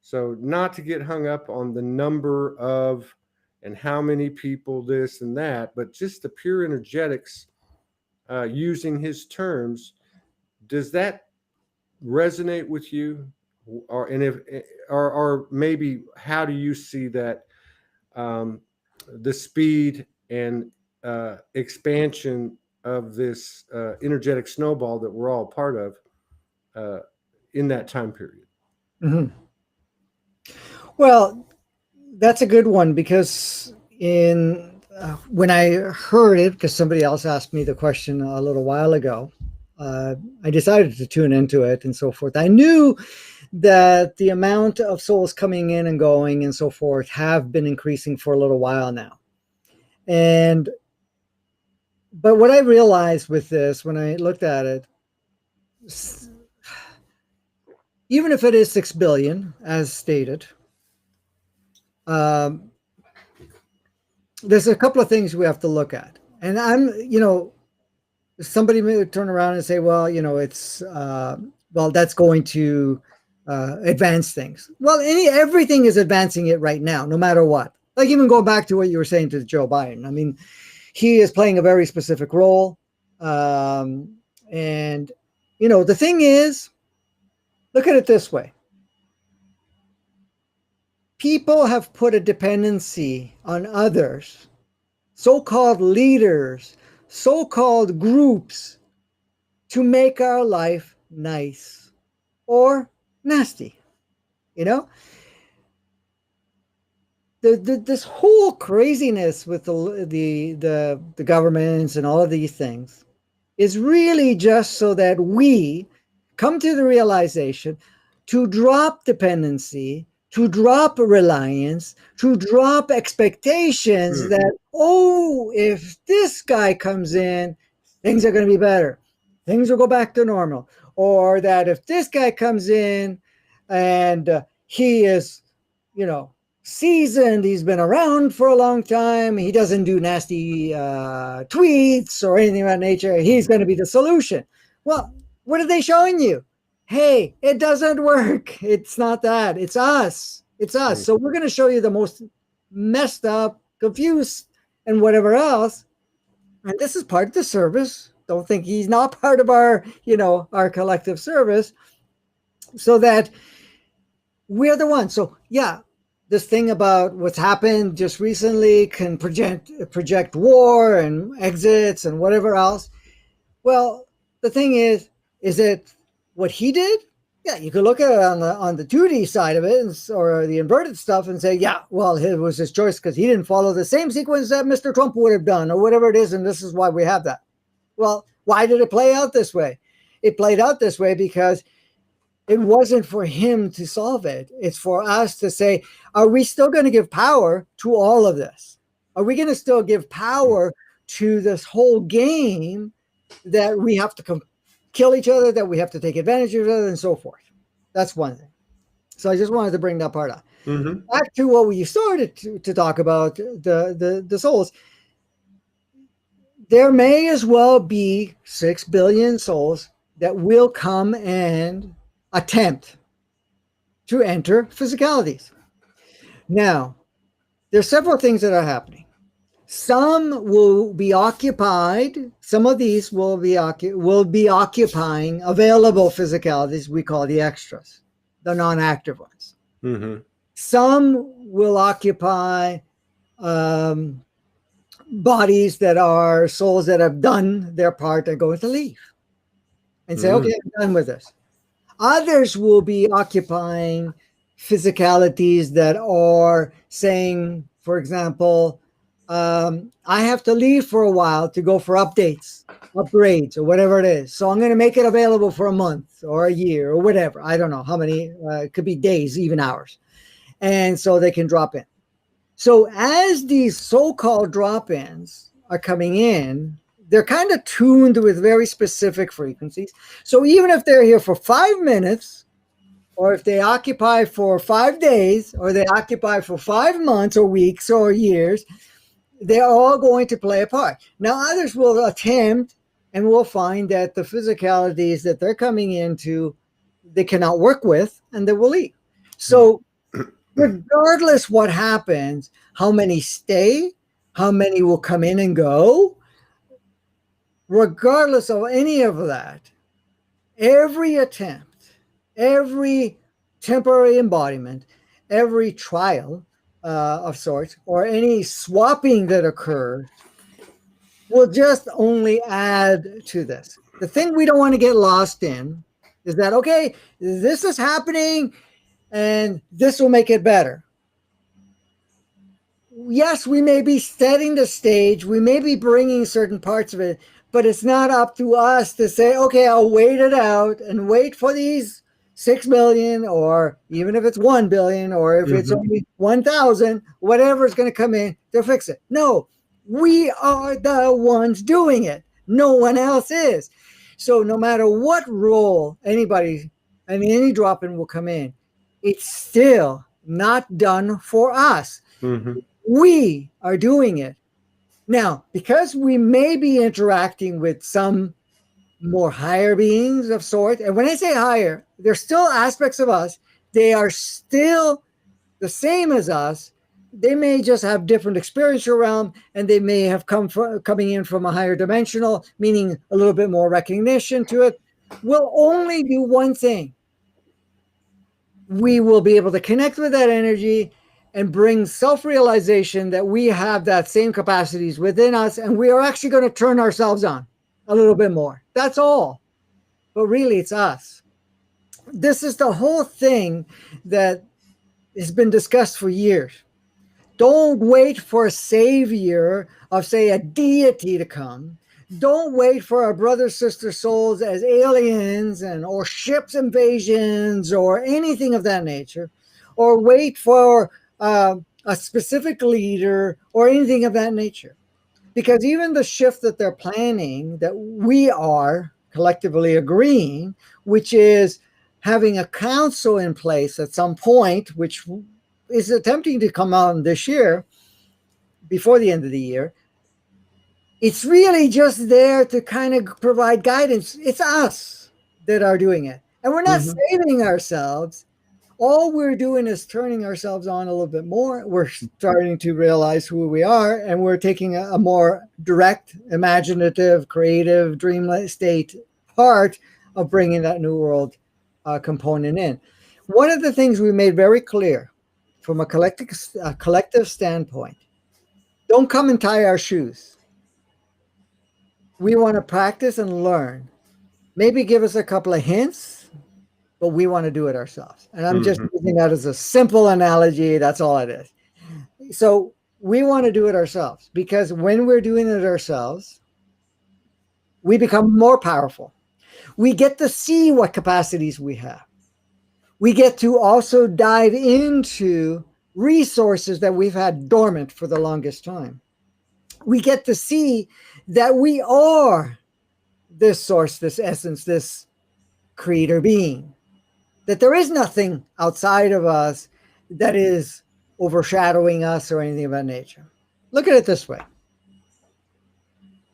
So, not to get hung up on the number of and how many people, this and that, but just the pure energetics, using his terms. Does that resonate with you? Or maybe, how do you see that, the speed and expansion of this energetic snowball that we're all part of, in that time period? Mm-hmm. Well, that's a good one, because when I heard it, because somebody else asked me the question a little while ago, I decided to tune into it and so forth. I knew that the amount of souls coming in and going and so forth have been increasing for a little while now. But what I realized with this, when I looked at it, even if it is 6 billion, as stated, there's a couple of things we have to look at. And somebody may turn around and say, well, it's, that's going to advance things. Well, everything is advancing it right now, no matter what. Like, even going back to what you were saying to Joe Biden. I mean, he is playing a very specific role. And, the thing is, look at it this way. People have put a dependency on others, so-called leaders, so-called groups, to make our life nice or nasty. This whole craziness with the governments and all of these things is really just so that we come to the realization to drop dependency, to drop reliance, to drop expectations that, if this guy comes in, things are going to be better. Things will go back to normal. Or that if this guy comes in and he is, seasoned, he's been around for a long time, he doesn't do nasty tweets or anything of that nature, he's going to be the solution. Well, what are they showing you? Hey, it doesn't work. It's not that. It's us. It's us. So we're going to show you the most messed up, confused, and whatever else. And this is part of the service. Don't think he's not part of our, our collective service, so that we're the ones. So, yeah, this thing about what's happened just recently can project war and exits and whatever else. Well, the thing is it what he did? Yeah, you could look at it on the 2D side of it, or the inverted stuff, and say, yeah, well, it was his choice because he didn't follow the same sequence that Mr. Trump would have done, or whatever it is, and this is why we have that. Well, why did it play out this way? It played out this way because it wasn't for him to solve it. It's for us to say, are we still going to give power to all of this? Are we going to still give power to this whole game that we have to kill each other, that we have to take advantage of each other, and so forth? That's one thing. So I just wanted to bring that part up. Mm-hmm. Back to what we started to talk about, the souls. There may as well be 6 billion souls that will come and attempt to enter physicalities. Now, there's several things that are happening. Some will be occupied. Some of these will be occupying available physicalities we call the extras, the non-active ones. Mm-hmm. Some will occupy bodies that are souls that have done their part are going to leave and say, okay, I'm done with this. Others will be occupying physicalities that are saying, for example, I have to leave for a while to go for updates, upgrades, or whatever it is. So I'm going to make it available for a month or a year or whatever. I don't know how many, it could be days, even hours. And so they can drop in. So as these so-called drop-ins are coming in, they're kind of tuned with very specific frequencies. So even if they're here for 5 minutes, or if they occupy for 5 days, or they occupy for 5 months or weeks or years, they're all going to play a part. Now, others will attempt and will find that the physicalities that they're coming into, they cannot work with, and they will leave. So regardless what happens, how many stay, how many will come in and go, regardless of any of that, every attempt, every temporary embodiment, every trial of sorts, or any swapping that occurs will just only add to this. The thing we don't want to get lost in is that, okay, this is happening and this will make it better. Yes, we may be setting the stage, we may be bringing certain parts of it, but it's not up to us to say, okay, I'll wait it out and wait for these 6 million, or even if it's 1 billion, or if it's only 1,000, whatever is going to come in to fix it. No, we are the ones doing it. No one else is. So no matter what role anybody, any drop-in will come in, it's still not done for us. We are doing it. Now, because we may be interacting with some more higher beings of sorts, and when I say higher, they're still aspects of us. They are still the same as us. They may just have different experiential realm, and they may have coming in from a higher dimensional, meaning a little bit more recognition to it. We'll only do one thing. We will be able to connect with that energy and bring self-realization that we have that same capacities within us, and we are actually going to turn ourselves on a little bit more. That's all. But really, it's us. This is the whole thing that has been discussed for years. Don't wait for a savior of, say, a deity to come. Don't wait for our brothers, sister souls as aliens or ships invasions or anything of that nature, or wait for a specific leader or anything of that nature. Because even the shift that they're planning, that we are collectively agreeing, which is having a council in place at some point, which is attempting to come out this year, before the end of the year, it's really just there to kind of provide guidance. It's us that are doing it. And we're not saving ourselves. All we're doing is turning ourselves on a little bit more. We're starting to realize who we are, and we're taking a more direct, imaginative, creative, dreamless state part of bringing that new world component in. One of the things we made very clear from a collective standpoint, don't come and tie our shoes. We want to practice and learn. Maybe give us a couple of hints, but we want to do it ourselves. And I'm just using that as a simple analogy. That's all it is. So we want to do it ourselves, because when we're doing it ourselves, we become more powerful. We get to see what capacities we have. We get to also dive into resources that we've had dormant for the longest time. We get to see that we are this source, this essence, this creator being. That there is nothing outside of us that is overshadowing us or anything of that nature. Look at it this way.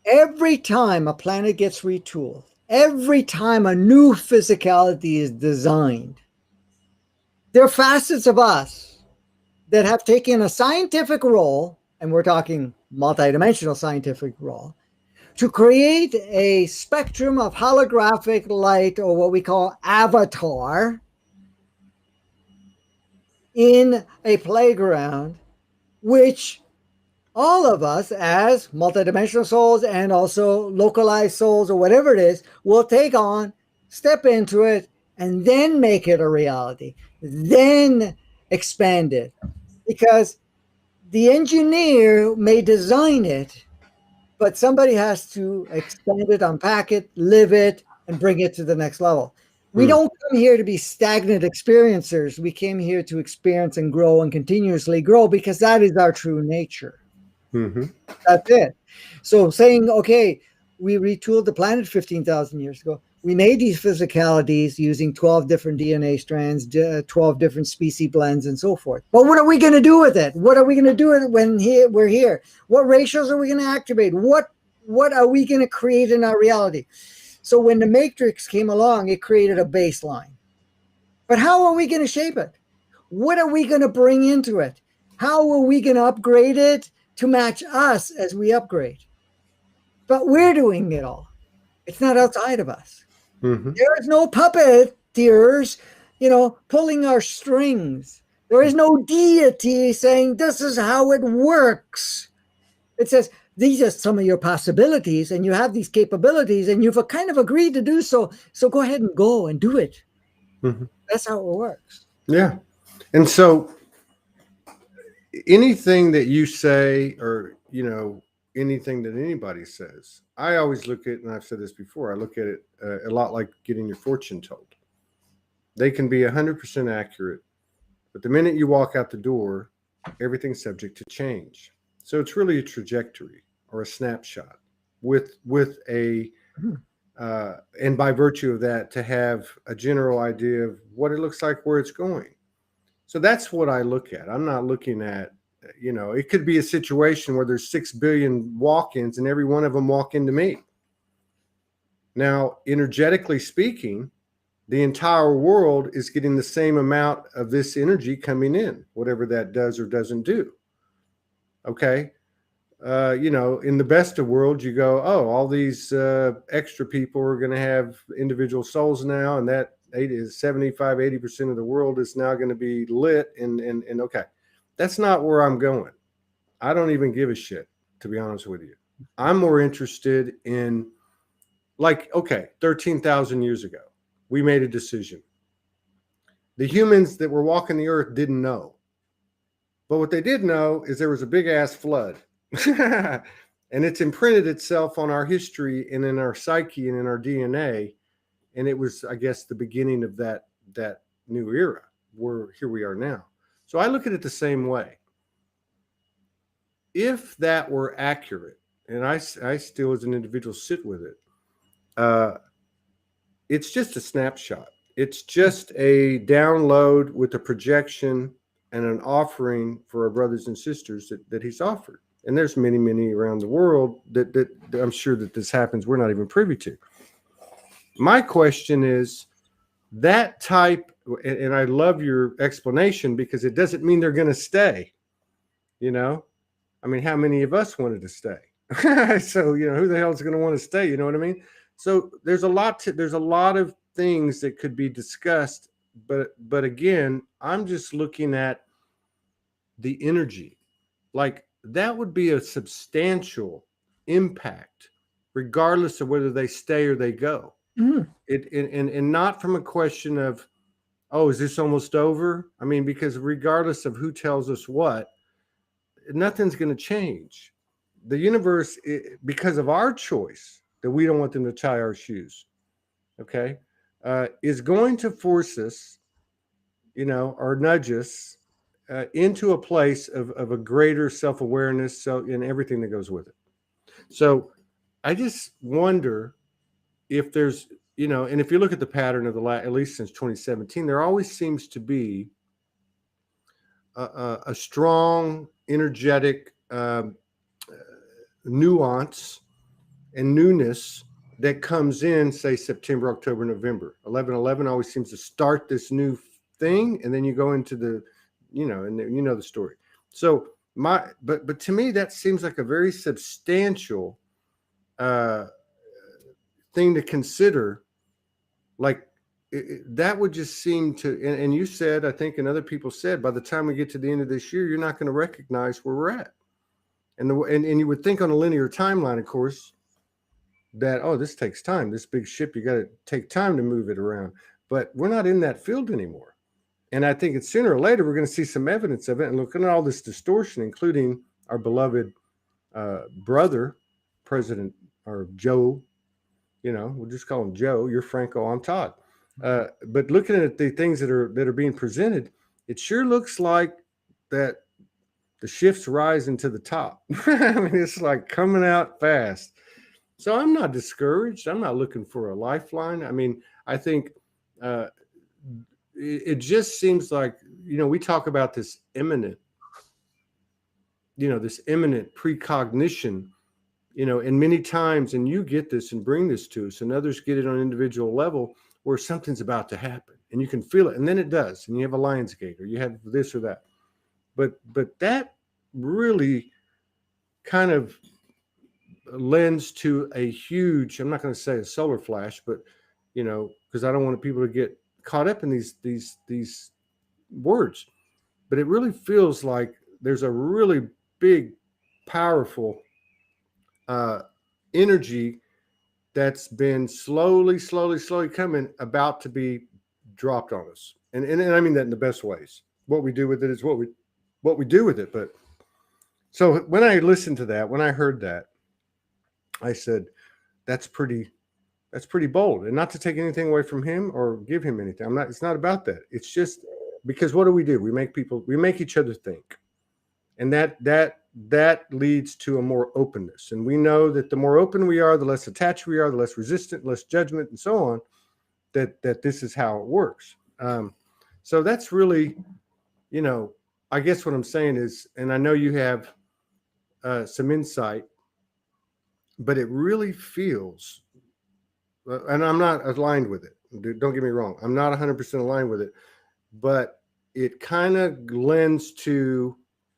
Every time a planet gets retooled, every time a new physicality is designed, there are facets of us that have taken a scientific role and we're talking multidimensional scientific role, to create a spectrum of holographic light, or what we call avatar, in a playground, which all of us as multidimensional souls and also localized souls or whatever it is will take on, step into it, and then make it a reality, then expand it. Because the engineer may design it, but somebody has to expand it, unpack it, live it, and bring it to the next level. We don't come here to be stagnant experiencers. We came here to experience and grow and continuously grow, because that is our true nature. Mm-hmm. That's it. So saying, okay, we retooled the planet 15,000 years ago. We made these physicalities using 12 different DNA strands, 12 different species blends, and so forth. But what are we going to do with it? What are we going to do with it when we're here? What ratios are we going to activate? What are we going to create in our reality? So when the Matrix came along, it created a baseline. But how are we going to shape it? What are we going to bring into it? How are we going to upgrade it to match us as we upgrade? But we're doing it all. It's not outside of us. Mm-hmm. There is no puppeteers, pulling our strings. There is no deity saying this is how it works. It says these are some of your possibilities, and you have these capabilities, and you've kind of agreed to do so. So go ahead and go and do it. Mm-hmm. That's how it works. Yeah. And so anything that you say, or, anything that anybody says, I always look at, and I've said this before, I look at it a lot like getting your fortune told. They can be 100% accurate, but the minute you walk out the door, everything's subject to change. So it's really a trajectory or a snapshot with a, and by virtue of that, to have a general idea of what it looks like, where it's going. So that's what I look at. I'm not looking at, it could be a situation where there's 6 billion walk-ins and every one of them walk into me. Now, energetically speaking, the entire world is getting the same amount of this energy coming in, whatever that does or doesn't do. Okay. In the best of worlds, you go, oh, all these extra people are going to have individual souls now, and that 75-80% of the world is now going to be lit. And okay, that's not where I'm going. I don't even give a shit, to be honest with you. I'm more interested in, 13,000 years ago, we made a decision. The humans that were walking the earth didn't know. But what they did know is there was a big ass flood. And it's imprinted itself on our history and in our psyche and in our DNA. And it was, I guess, the beginning of that new era where here we are now. So I look at it the same way. If that were accurate, and I still as an individual sit with it, it's just a snapshot. It's just a download with a projection and an offering for our brothers and sisters that he's offered. And there's many, many around the world that I'm sure that this happens we're not even privy to. My question is that type, and I love your explanation because it doesn't mean they're going to stay. I mean, how many of us wanted to stay? So, who the hell is going to want to stay? You know what I mean? So there's a lot of things that could be discussed, but again, I'm just looking at the energy. Like that would be a substantial impact, regardless of whether they stay or they go. Mm. And not from a question of, oh, is this almost over? I mean, because regardless of who tells us what, nothing's going to change. The universe, because of our choice that we don't want them to tie our shoes, okay, is going to force us, or nudge us into a place of a greater self-awareness, and everything that goes with it. So I just wonder if there's, and if you look at the pattern of at least since 2017, there always seems to be a strong, energetic nuance and newness that comes in, say, September, October, November. 11/11 always seems to start this new thing, and then you go into the, and the story. So but to me that seems like a very substantial uh, thing to consider. Like that would just seem to, and you said, I think, and other people said, by the time we get to the end of this year, you're not going to recognize where we're at. And you would think on a linear timeline, of course, that, oh, this takes time. This big ship, you got to take time to move it around. But we're not in that field anymore. And I think it's sooner or later we're going to see some evidence of it. And looking at all this distortion, including our beloved brother, President, or Joe, we'll just call him Joe. You're Franco, I'm Todd. But looking at the things that are being presented, it sure looks like that the shift's rising to the top. I mean, it's like coming out fast. So I'm not discouraged. I'm not looking for a lifeline. I mean, I think it just seems like, we talk about this imminent precognition, and many times, and you get this and bring this to us, and others get it on an individual level where something's about to happen and you can feel it. And then it does. And you have a lion's gate, or you have this or that. But that really kind of lends to a huge, I'm not going to say a solar flash, but, because I don't want people to get caught up in these words, but it really feels like there's a really big, powerful energy that's been slowly coming, about to be dropped on us. And I mean that in the best ways. What we do with it is what we do with it. But so when I listened to that, when I heard that, I said, that's pretty bold. And not to take anything away from him or give him anything. It's not about that. It's just because what do? We make each other think. And that leads to a more openness. And we know that the more open we are, the less attached we are, the less resistant, less judgment, and so on, that this is how it works. So that's really, I guess what I'm saying is, and I know you have some insight, but it really feels, and I'm not aligned with it. Don't get me wrong. I'm not 100% aligned with it, but it kind of lends to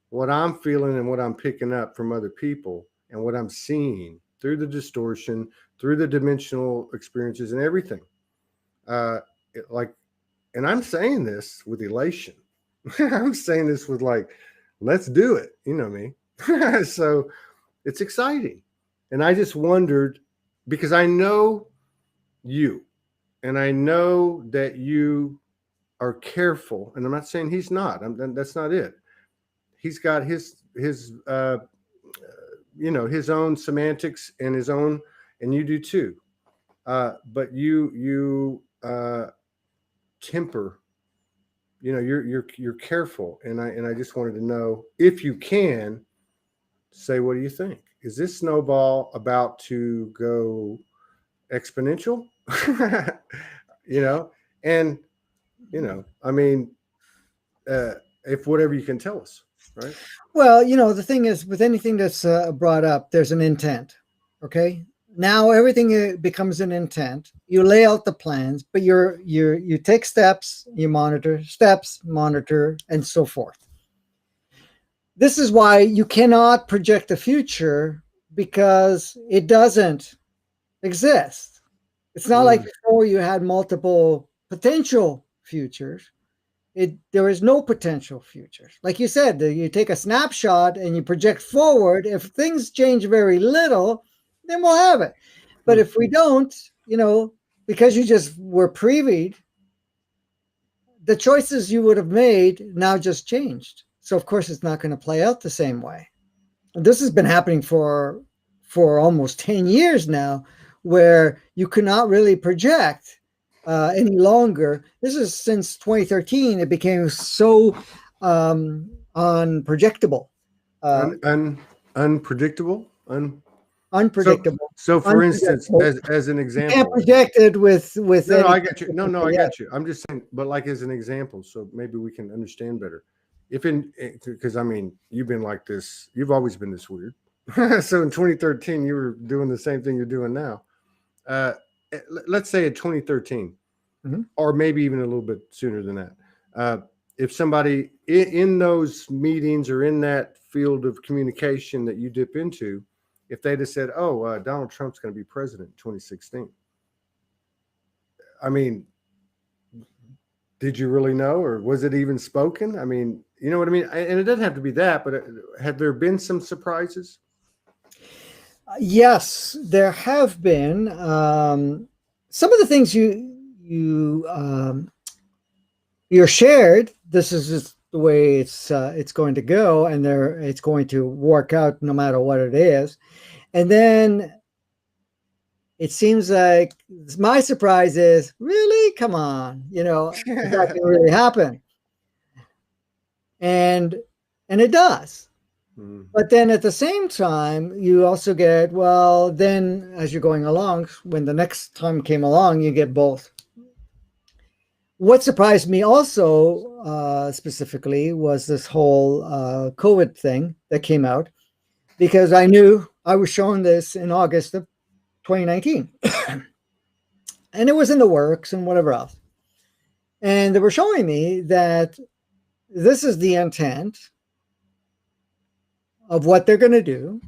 what I'm feeling and what I'm picking up from other people and what I'm seeing through the distortion, through the dimensional experiences and everything. And I'm saying this with elation. I'm saying this with let's do it. You know me. So it's exciting. And I just wondered, because I know you, and I know that you are careful, and I'm not saying he's not. That's not it. He's got his own semantics and his own, and you do too. But you temper. You're careful, and I just wanted to know, if you can say, what do you think? Is this snowball about to go exponential? And I mean, if whatever you can tell us. Right. Well, the thing is, with anything that's brought up, there's an intent. Okay. Now everything becomes an intent. You lay out the plans, but you take steps, you monitor, and so forth. This is why you cannot project the future, because it doesn't exist. It's not like before you had multiple potential futures. There is no potential futures. Like you said, you take a snapshot and you project forward. If things change very little, then we'll have it. But if we don't, because you just were previewed, the choices you would have made now just changed. So of course it's not going to play out the same way. And this has been happening for almost 10 years now, where you cannot really project any longer. This is since 2013. It became so unprojectable. Unpredictable? Unpredictable. So for instance, as an example. You can't project it with No, I get you. No, I get you. I'm just saying, but as an example, so maybe we can understand better. Because I mean, you've been like this, you've always been this weird. So in 2013, you were doing the same thing you're doing now. Let's say in 2013, or maybe even a little bit sooner than that. if somebody in those meetings or in that field of communication that you dip into, if they'd have said, "Oh, Donald Trump's going to be president in 2016," I mean, did you really know, or was it even spoken? I mean, you know what I mean? And it doesn't have to be that, but have there been some surprises? Yes, there have been some of the things you're shared. This is just the way it's going to go, and it's going to work out no matter what it is. And then it seems like my surprise is, really, come on, is that going to really happen? And it does. But then at the same time, you also get, well, then as you're going along, when the next time came along, you get both. What surprised me also specifically was this whole COVID thing that came out, because I knew I was shown this in August of 2019. And it was in the works and whatever else. And they were showing me that this is the intent of what they're going to do.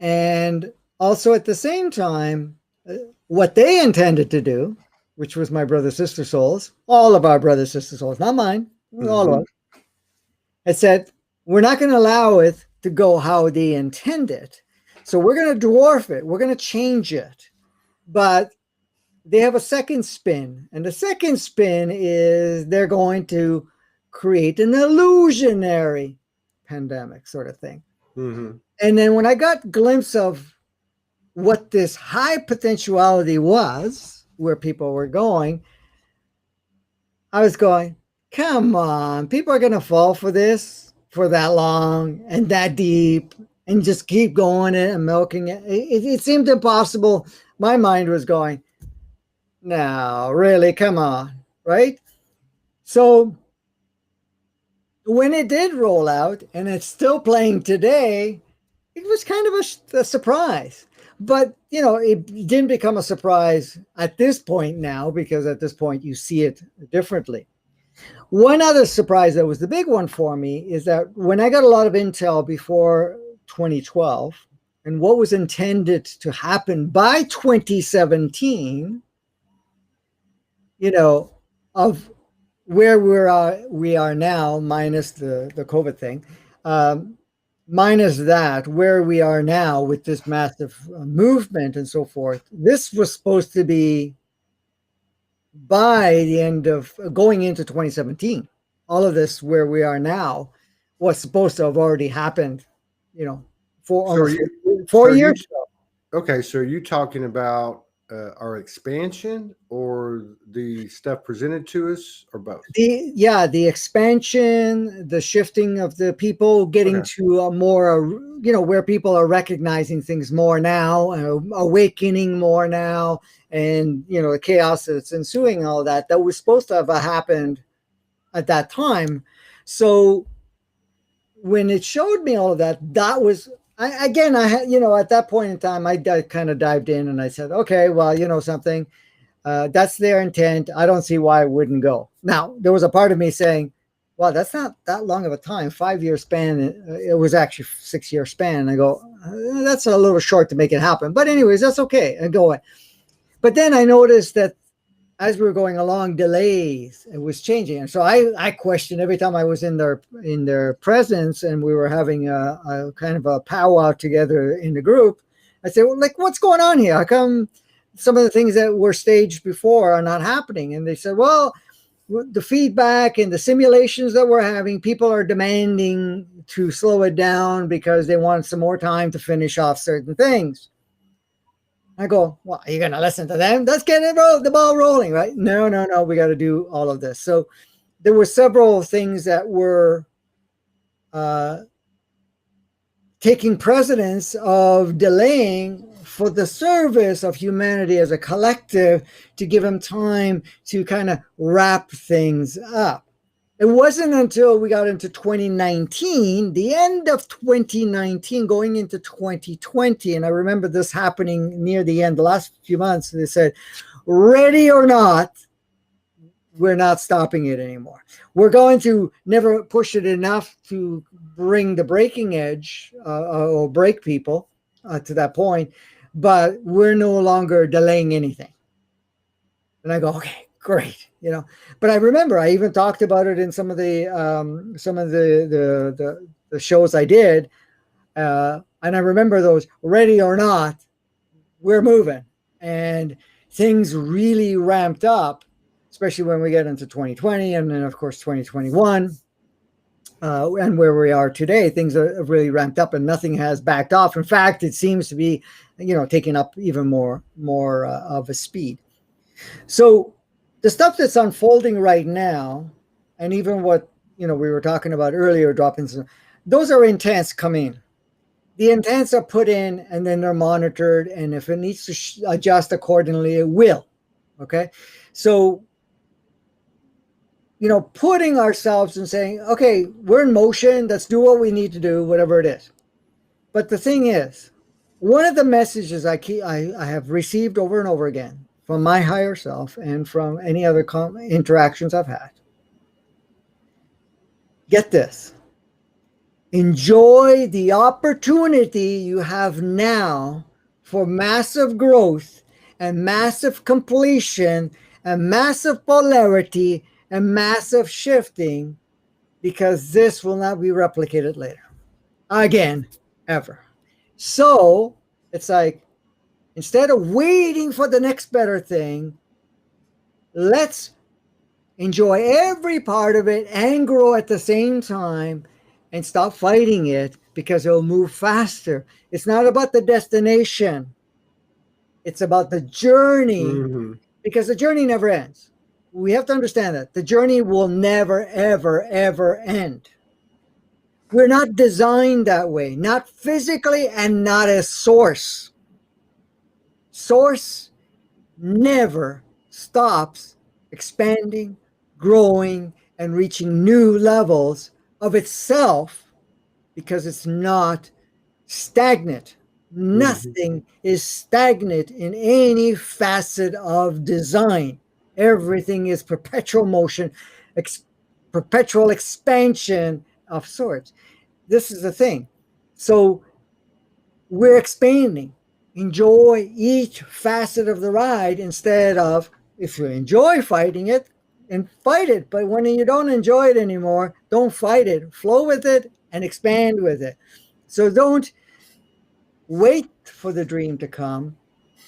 And also at the same time, what they intended to do, which was my brother, sister souls, all of our brother, sister souls, not mine, all of us, had said, we're not going to allow it to go how they intended. So we're going to dwarf it. We're going to change it. But they have a second spin. And the second spin is they're going to create an illusionary pandemic sort of thing. And then when I got a glimpse of what this high potentiality was, where people were going, I was going, come on, people are going to fall for this for that long and that deep and just keep going and milking it. It seemed impossible. My mind was going, no, really, come on, right? So when it did roll out, and it's still playing today, it was kind of a surprise. But, it didn't become a surprise at this point now, because at this point you see it differently. One other surprise that was the big one for me is that when I got a lot of intel before 2012 and what was intended to happen by 2017, of where we are now, minus the COVID thing, minus that, where we are now with this massive movement and so forth, this was supposed to be by the end of going into 2017. All of this where we are now was supposed to have already happened, for almost 4 years ago. Okay, so are you talking about our expansion or the stuff presented to us, or both? The expansion, the shifting of the people, getting to a more, where people are recognizing things more now, awakening more now, and, the chaos that's ensuing, all that was supposed to have happened at that time. So when it showed me all of that, that was, I had, at that point in time, I kind of dived in and I said, okay, well, something, that's their intent. I don't see why it wouldn't go. Now, there was a part of me saying, well, that's not that long of a time, 5-year span. It was actually 6-year span. And I go, that's a little short to make it happen. But anyways, that's okay. I go on. But then I noticed that as we were going along, delays, it was changing. And so I questioned every time I was in their presence and we were having a kind of a powwow together in the group. I said, well, what's going on here? How come some of the things that were staged before are not happening? And they said, well, the feedback and the simulations that we're having, people are demanding to slow it down because they want some more time to finish off certain things. I go, well, are you going to listen to them? Let's get the ball rolling, right? No. We got to do all of this. So there were several things that were taking precedence of delaying for the service of humanity as a collective, to give them time to kind of wrap things up. It wasn't until we got into 2019, the end of 2019, going into 2020, and I remember this happening near the end, the last few months, they said, ready or not, we're not stopping it anymore. We're going to never push it enough to bring the breaking edge or break people to that point, but we're no longer delaying anything. And I go, okay, great, But I remember I even talked about it in some of the shows I did, and I remember those ready or not, we're moving, and things really ramped up, especially when we get into 2020, and then of course 2021. And where we are today, things have really ramped up, and nothing has backed off. In fact, it seems to be, taking up even more of a speed. So the stuff that's unfolding right now, and even what we were talking about earlier, dropping some, those are intents coming. The intents are put in, and then they're monitored, and if it needs to adjust accordingly, it will. Okay, so putting ourselves and saying, okay, we're in motion, let's do what we need to do, whatever it is. But the thing is, one of the messages I have received over and over again from my higher self and from any other interactions I've had, get this: enjoy the opportunity you have now for massive growth and massive completion and massive polarity and massive shifting, because this will not be replicated later again, ever. So it's like, instead of waiting for the next better thing, let's enjoy every part of it and grow at the same time, and stop fighting it, because it'll move faster. It's not about the destination, it's about the journey. Mm-hmm. Because the journey never ends. We have to understand that the journey will never, ever, ever end. We're not designed that way, not physically and not as source. Source never stops expanding, growing, and reaching new levels of itself, because it's not stagnant. Nothing is stagnant in any facet of design. Everything is perpetual motion, perpetual expansion of sorts. This is the thing. So we're expanding. Enjoy each facet of the ride, instead of, if you enjoy fighting it, and fight it. But when you don't enjoy it anymore, don't fight it. Flow with it and expand with it. So don't wait for the dream to come.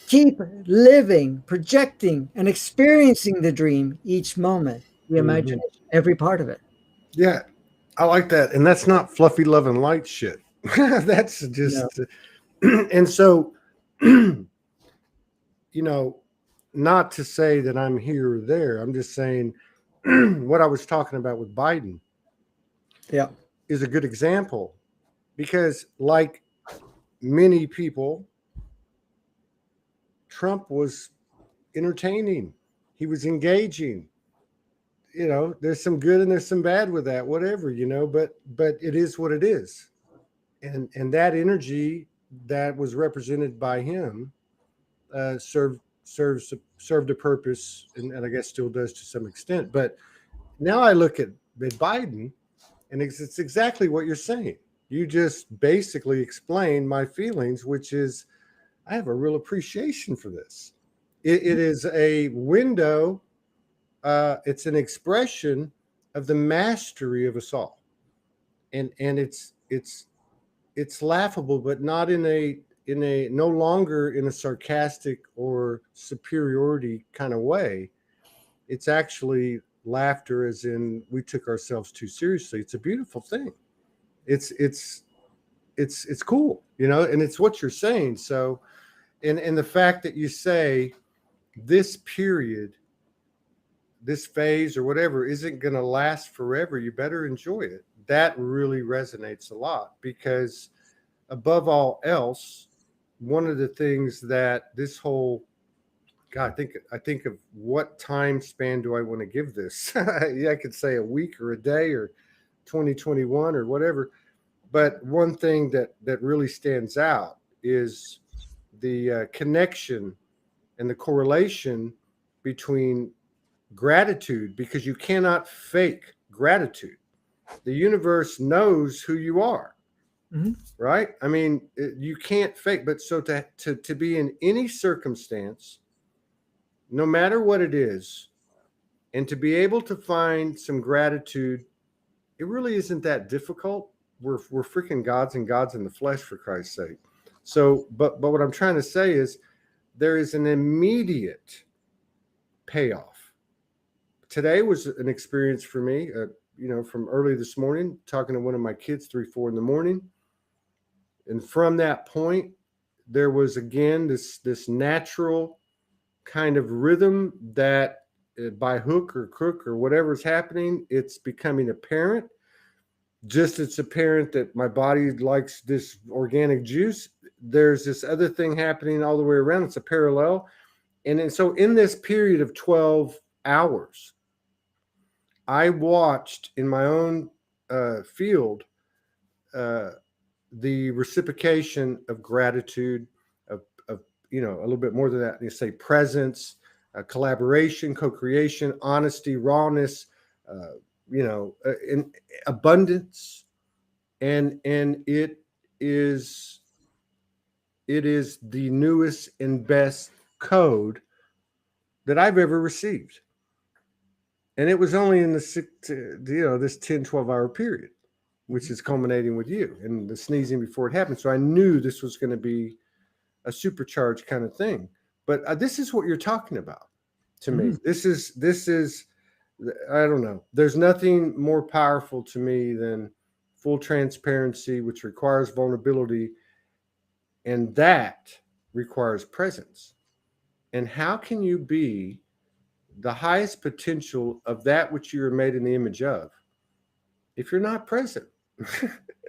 Keep living, projecting, and experiencing the dream each moment, the imagination, every part of it. Yeah, I like that. And that's not fluffy love and light shit. That's just, and so, not to say that I'm here or there. I'm just saying what I was talking about with Biden is a good example, because like many people, Trump was entertaining. He was engaging. There's some good and there's some bad with that, whatever, but it is what it is. And that energy that was represented by him served a purpose, and I guess still does to some extent. But now I look at Biden, and it's exactly what you're saying. You just basically explained my feelings, which is, I have a real appreciation for this. It is a window. It's an expression of the mastery of us all, and it's laughable, but not in a no longer in a sarcastic or superiority kind of way. It's actually laughter, as in we took ourselves too seriously. It's a beautiful thing. It's cool, and it's what you're saying. So, and the fact that you say this period, this phase or whatever, isn't going to last forever, you better enjoy it. That really resonates a lot, because above all else, one of the things that this whole, God, I think of what time span do I want to give this? Yeah, I could say a week or a day or 2021 or whatever. But one thing that really stands out is the connection and the correlation between gratitude, because you cannot fake gratitude. The universe knows who you are, right? I mean, you can't fake. But so to be in any circumstance, no matter what it is, and to be able to find some gratitude, it really isn't that difficult. We're freaking gods and gods in the flesh, for Christ's sake. So, but what I'm trying to say is there is an immediate payoff. Today was an experience for me, from early this morning, talking to one of my kids, 3, 4 in the morning. And from that point, there was again this natural kind of rhythm that by hook or crook or whatever's happening, it's becoming apparent. Just it's apparent that my body likes this organic juice. There's this other thing happening all the way around. It's a parallel. And so in this period of 12 hours, I watched in my own field the reciprocation of gratitude, of a little bit more than that. You say presence, collaboration, co-creation, honesty, rawness, in abundance, and it is the newest and best code that I've ever received. And it was only in this 10, 12-hour period, which is culminating with you and the sneezing before it happened. So I knew this was going to be a supercharged kind of thing. But this is what you're talking about to me. This is, I don't know. There's nothing more powerful to me than full transparency, which requires vulnerability. And that requires presence. And how can you be the highest potential of that which you are made in the image of if you're not present?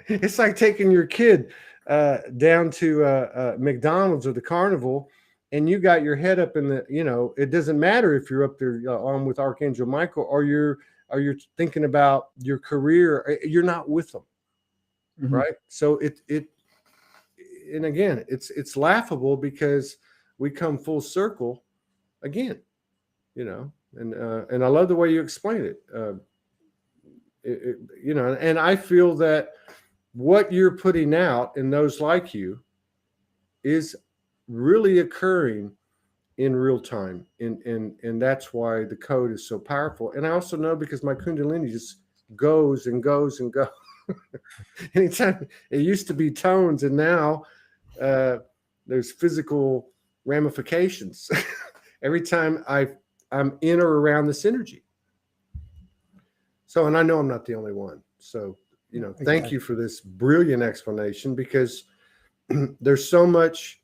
It's like taking your kid down to McDonald's or the carnival, and you got your head up in the, it doesn't matter if you're up there on with Archangel Michael or you're thinking about your career, you're not with them. Right? So and again, it's laughable because we come full circle again, and I love the way you explain it. And I feel that what you're putting out and those like you is really occurring in real time. And that's why the code is so powerful. And I also know because my Kundalini just goes and goes and goes. Anytime it used to be tones, and now there's physical ramifications every time I'm in or around this energy. So, and I know I'm not the only one. So, thank you for this brilliant explanation, because there's so much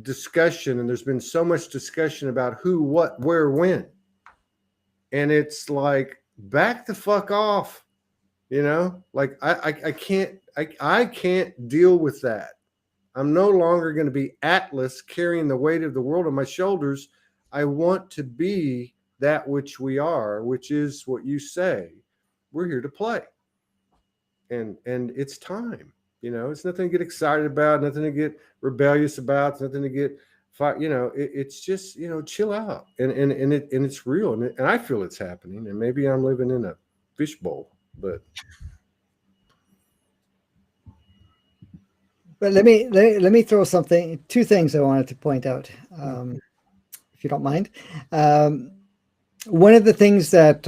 discussion, and there's been so much discussion about who, what, where, when. And it's like, back the fuck off, like I can't deal with that. I'm no longer going to be Atlas carrying the weight of the world on my shoulders. I want to be that which we are, which is what you say. We're here to play. And it's time. It's nothing to get excited about, nothing to get rebellious about, it's nothing to get it's just, chill out. And it's real. And I feel it's happening. And maybe I'm living in a fishbowl, but let me throw two things I wanted to point out, if you don't mind. One of the things that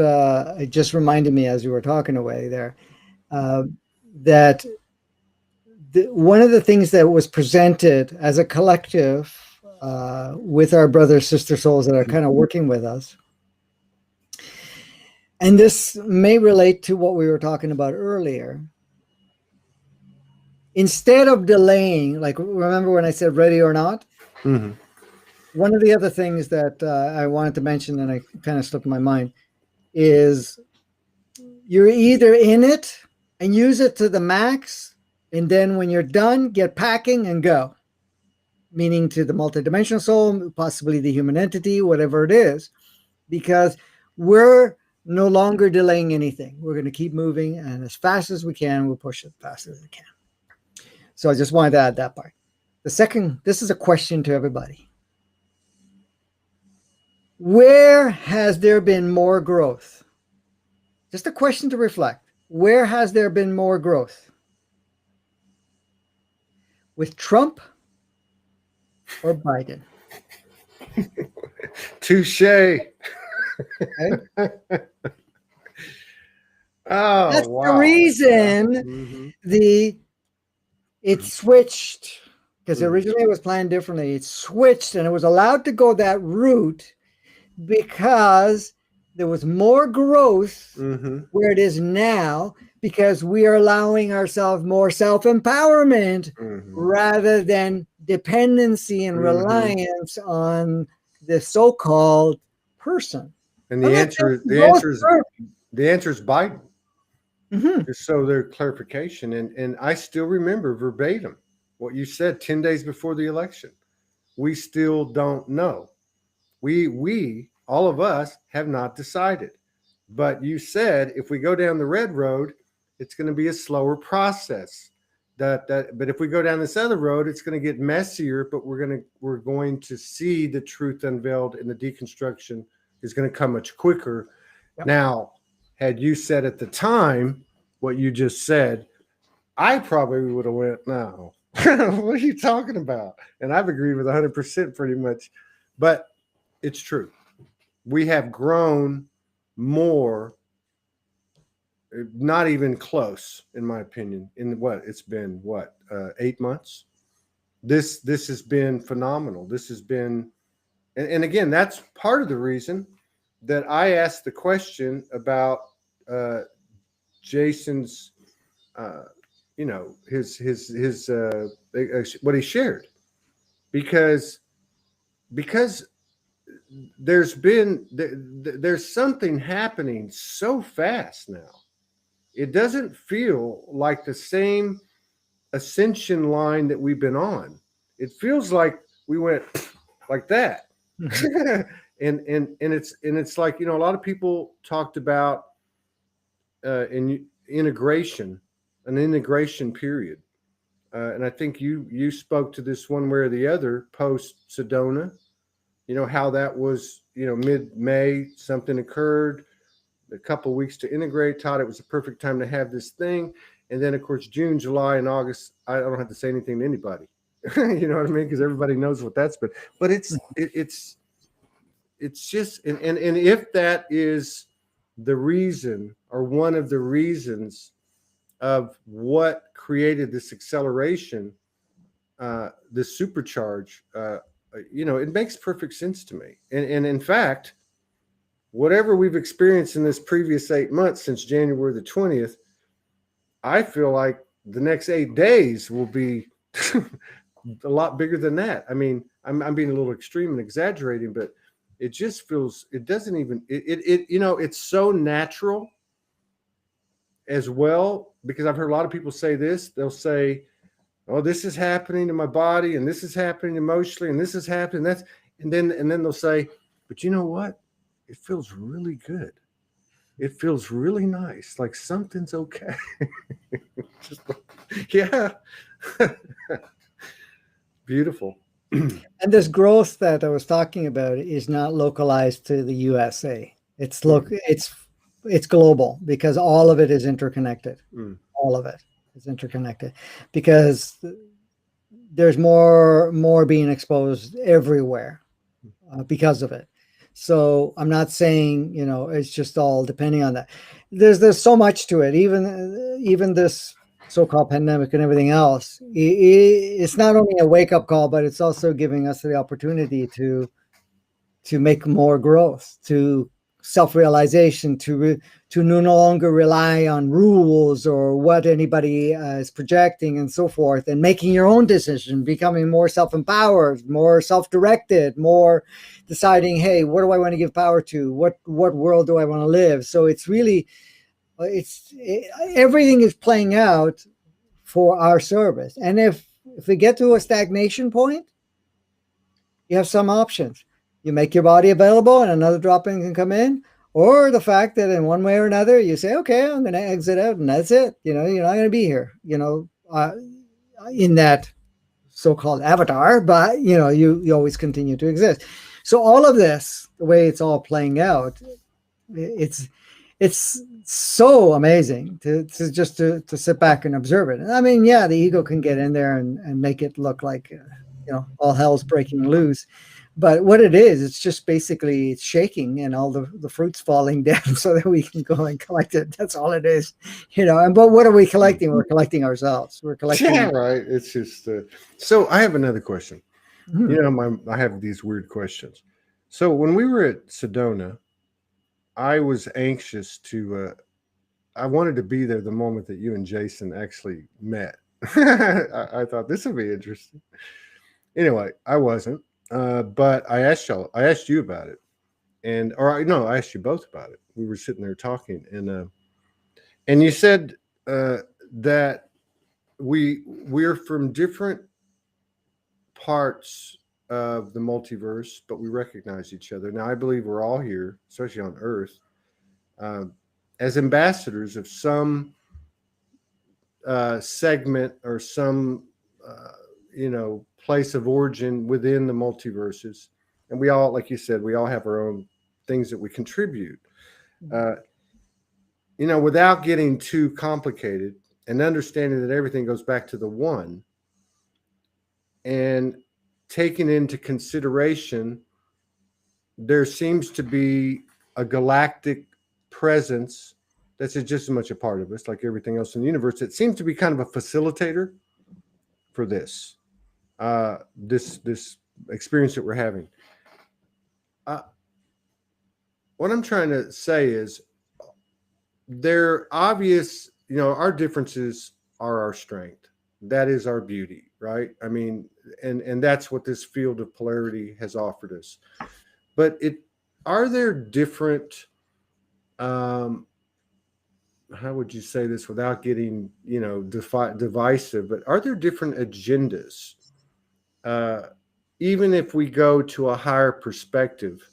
it just reminded me as you were talking away there, that one of the things that was presented as a collective with our brother sister souls that are kind of working with us, and this may relate to what we were talking about earlier. Instead of delaying, like, remember when I said ready or not? One of the other things that I wanted to mention, and I kind of slipped my mind, is you're either in it and use it to the max, and then when you're done, get packing and go. Meaning to the multidimensional soul, possibly the human entity, whatever it is, because we're no longer delaying anything. We're going to keep moving, and as fast as we can, we'll push it as fast as we can. So I just wanted to add that part. The second, this is a question to everybody. Where has there been more growth? Just a question to reflect. Where has there been more growth? With Trump or Biden? Touche. Right? Oh, That's the wow. reason it switched, because Mhm. originally it was planned differently. It switched and it was allowed to go that route because there was more growth where it is now, because we are allowing ourselves more self-empowerment rather than dependency and reliance on the so-called person. And I'm the not answer, saying both are- the answer is Biden. Mhm. Just so their clarification, and I still remember verbatim what you said 10 days before the election. We still don't know. We all of us have not decided. But you said if we go down the red road, it's going to be a slower process. But if we go down this other road, it's going to get messier, but we're going to see the truth unveiled, and the deconstruction is going to come much quicker. Yep. Now, had you said at the time what you just said, I probably would have went, no, what are you talking about? And I've agreed with 100% pretty much. But it's true. We have grown more, not even close, in my opinion, in what it's been, 8 months. This has been phenomenal. This has been, and again, that's part of the reason that I asked the question about Jason's, his what he shared, because there's something happening so fast now. It doesn't feel like the same ascension line that we've been on. It feels like we went like that. And it's like, a lot of people talked about in integration, an integration period. And I think you spoke to this one way or the other post Sedona. How that was, mid-May, something occurred, a couple of weeks to integrate. Todd, it was the perfect time to have this thing. And then, of course, June, July, and August, I don't have to say anything to anybody. You know what I mean? Because everybody knows what that's been. But it's just, and if that is the reason, or one of the reasons of what created this acceleration, this supercharge, it makes perfect sense to me. And in fact, whatever we've experienced in this previous 8 months since January the 20th, I feel like the next 8 days will be a lot bigger than that. I mean, I'm being a little extreme and exaggerating, but it just feels, it doesn't even, it's so natural as well, because I've heard a lot of people say this. They'll say, oh, this is happening to my body, and this is happening emotionally, and this is happening. And then they'll say, but you know what? It feels really good. It feels really nice. Like something's okay. Just yeah. Beautiful. And this growth that I was talking about is not localized to the USA. It's it's global, because all of it is interconnected. All of it is interconnected, because there's more being exposed everywhere because of it. So I'm not saying, it's just all depending on that. There's so much to it. Even this so-called pandemic and everything else, it's not only a wake-up call, but it's also giving us the opportunity to make more growth, to self-realization, to no longer rely on rules or what anybody is projecting and so forth, and making your own decision, becoming more self-empowered, more self-directed, more deciding, hey, what do I want to give power to? What world do I want to live? So it's really, everything is playing out for our service. And if we get to a stagnation point, you have some options. You make your body available and another drop-in can come in, or the fact that in one way or another you say, okay, I'm going to exit out and that's it. You're not going to be here, in that so-called avatar, but you always continue to exist. So all of this, the way it's all playing out, it's so amazing to just to sit back and observe it. I mean, yeah, the ego can get in there and make it look like all hell's breaking loose. But what it is, it's just basically it's shaking and all the fruits falling down so that we can go and collect it. That's all it is, And but what are we collecting? We're collecting ourselves. We're collecting. Yeah, right. It's just so. I have another question. Mhm. I have these weird questions. So when we were at Sedona, I was anxious to. I wanted to be there the moment that you and Jason actually met. I thought this would be interesting. Anyway, I wasn't, but I asked y'all. I asked you about it, no, I asked you both about it. We were sitting there talking, and you said that we're from different parts of the multiverse, but we recognize each other. Now, I believe we're all here, especially on Earth, uh, as ambassadors of some segment or some place of origin within the multiverses, and we all, like you said, we all have our own things that we contribute. Uh, without getting too complicated and understanding that everything goes back to the one, and taking into consideration there seems to be a galactic presence that's just as much a part of us like everything else in the universe. It seems to be kind of a facilitator for this this experience that we're having. What I'm trying to say is they're obvious. Our differences are our strength. That is our beauty, right? I mean, and that's what this field of polarity has offered us. But are there different how would you say this without getting divisive, but are there different agendas, even if we go to a higher perspective?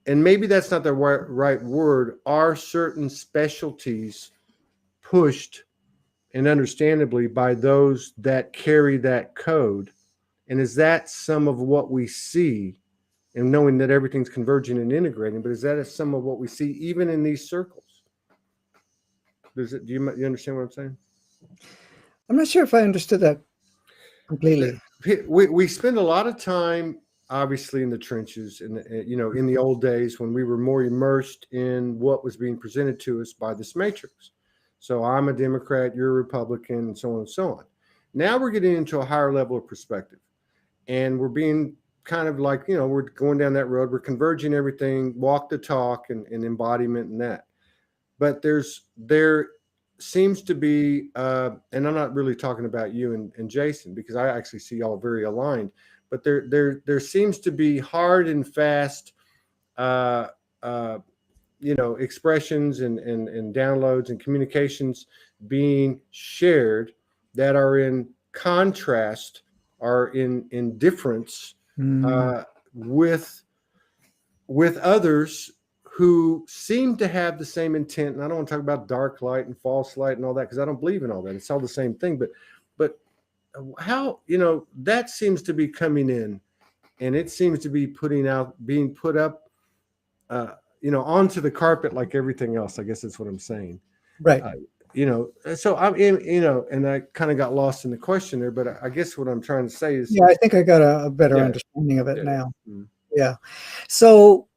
And maybe that's not the right word. Are certain specialties pushed, and understandably, by those that carry that code? And is that some of what we see, and knowing that everything's converging and integrating, but is that some of what we see even in these circles? Do you understand what I'm saying? I'm not sure if I understood that completely. We spend a lot of time, obviously, in the trenches, and in the old days when we were more immersed in what was being presented to us by this matrix. So I'm a Democrat, you're a Republican, and so on and so on. Now we're getting into a higher level of perspective, and we're being kind of like, we're going down that road. We're converging everything, walk the talk, and embodiment and that. But there seems to be, and I'm not really talking about you and Jason, because I actually see y'all very aligned, but there seems to be hard and fast, expressions and downloads and communications being shared that are in contrast, are in difference with others who seem to have the same intent. And I don't want to talk about dark light and false light and all that, because I don't believe in all that. It's all the same thing. But how, that seems to be coming in, and it seems to be being put up, onto the carpet like everything else. I guess that's what I'm saying. Right. So I'm in, and I kind of got lost in the question there, but I guess what I'm trying to say is, yeah, I think I got a better understanding of it now. Yeah. So,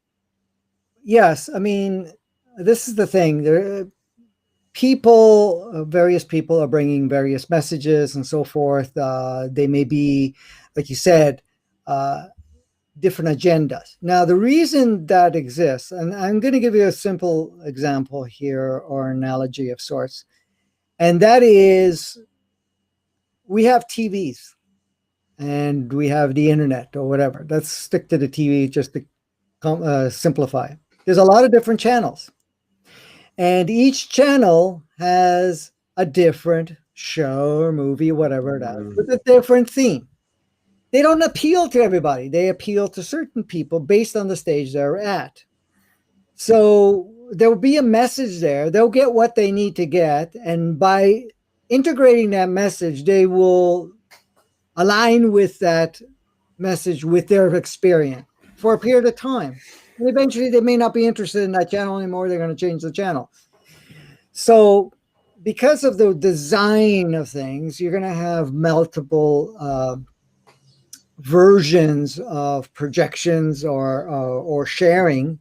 yes, I mean, this is the thing. Various people are bringing various messages and so forth. They may be, like you said, different agendas. Now, the reason that exists, and I'm going to give you a simple example here, or analogy of sorts, and that is we have TVs and we have the internet or whatever. Let's stick to the TV just to simplify. There's a lot of different channels, and each channel has a different show or movie, whatever it is, with a different theme. They don't appeal to everybody. They appeal to certain people based on the stage they're at. So there'll be a message there. They'll get what they need to get. And by integrating that message, they will align with that message with their experience for a period of time. And eventually they may not be interested in that channel anymore. They're going to change the channel. So because of the design of things, you're going to have multiple versions of projections or sharing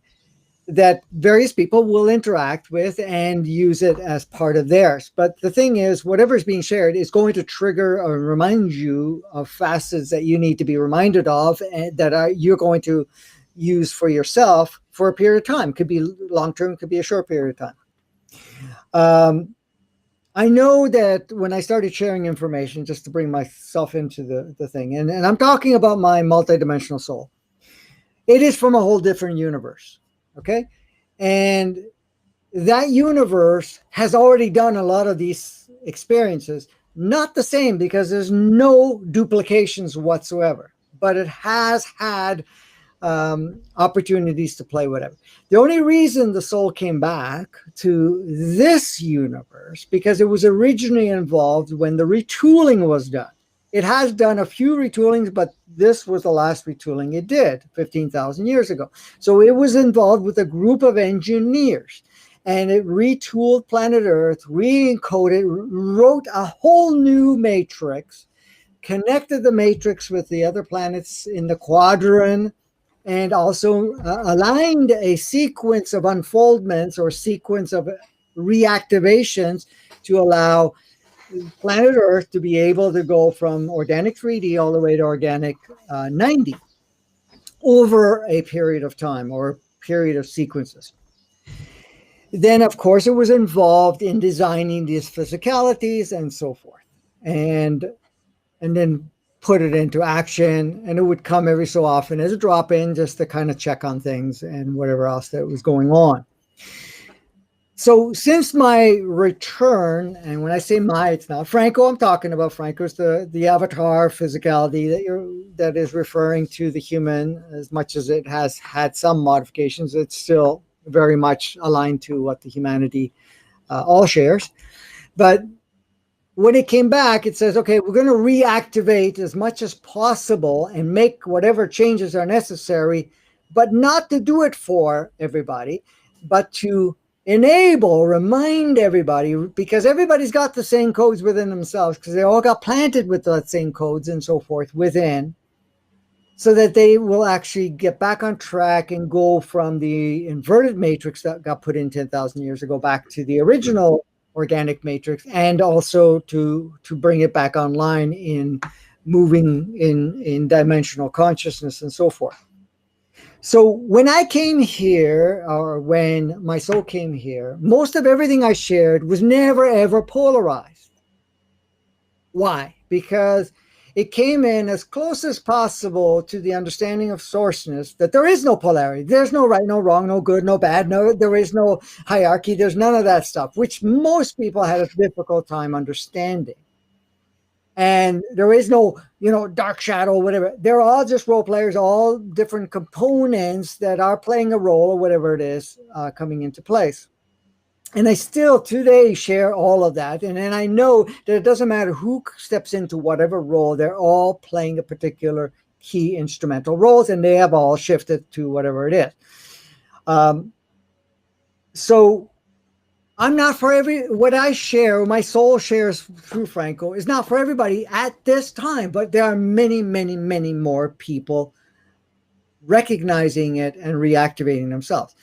that various people will interact with and use it as part of theirs. But the thing is, whatever is being shared is going to trigger or remind you of facets that you need to be reminded of and that you're going to use for yourself for a period of time. Could be long-term, could be a short period of time. I know that when I started sharing information, just to bring myself into the thing, and I'm talking about my multidimensional soul, it is from a whole different universe. Okay. And that universe has already done a lot of these experiences, not the same because there's no duplications whatsoever, but it has had opportunities to play whatever. The only reason the soul came back to this universe because it was originally involved when the retooling was done. It has done a few retoolings, but this was the last retooling it did 15,000 years ago. So it was involved with a group of engineers, and it retooled planet Earth, re-encoded, wrote a whole new matrix, connected the matrix with the other planets in the quadrant, and also aligned a sequence of unfoldments or sequence of reactivations to allow planet Earth to be able to go from organic 3D all the way to organic 90 over a period of time or a period of sequences. Then, of course, it was involved in designing these physicalities and so forth, and then put it into action. And it would come every so often as a drop-in just to kind of check on things and whatever else that was going on. So since my return, and when I say my, it's not Franco I'm talking about. Franco's the avatar physicality that is referring to the human. As much as it has had some modifications, it's still very much aligned to what the humanity all shares. But when it came back, it says, okay, we're going to reactivate as much as possible and make whatever changes are necessary, but not to do it for everybody, but to remind everybody, because everybody's got the same codes within themselves, because they all got planted with the same codes and so forth within, so that they will actually get back on track and go from the inverted matrix that got put in 10,000 years ago back to the original organic matrix, and also to bring it back online in moving in dimensional consciousness and so forth. So when I came here, or when my soul came here, most of everything I shared was never, ever polarized. Why? Because it came in as close as possible to the understanding of sourceness, that there is no polarity. There's no right, no wrong, no good, no bad. No, there is no hierarchy. There's none of that stuff, which most people had a difficult time understanding. And there is no, dark shadow, whatever. They're all just role players, all different components that are playing a role or whatever it is coming into place. And I still today share all of that. And then I know that it doesn't matter who steps into whatever role, they're all playing a particular key instrumental roles, and they have all shifted to whatever it is. So I'm not for what I share, my soul shares through Franco is not for everybody at this time, but there are many, many, many more people recognizing it and reactivating themselves.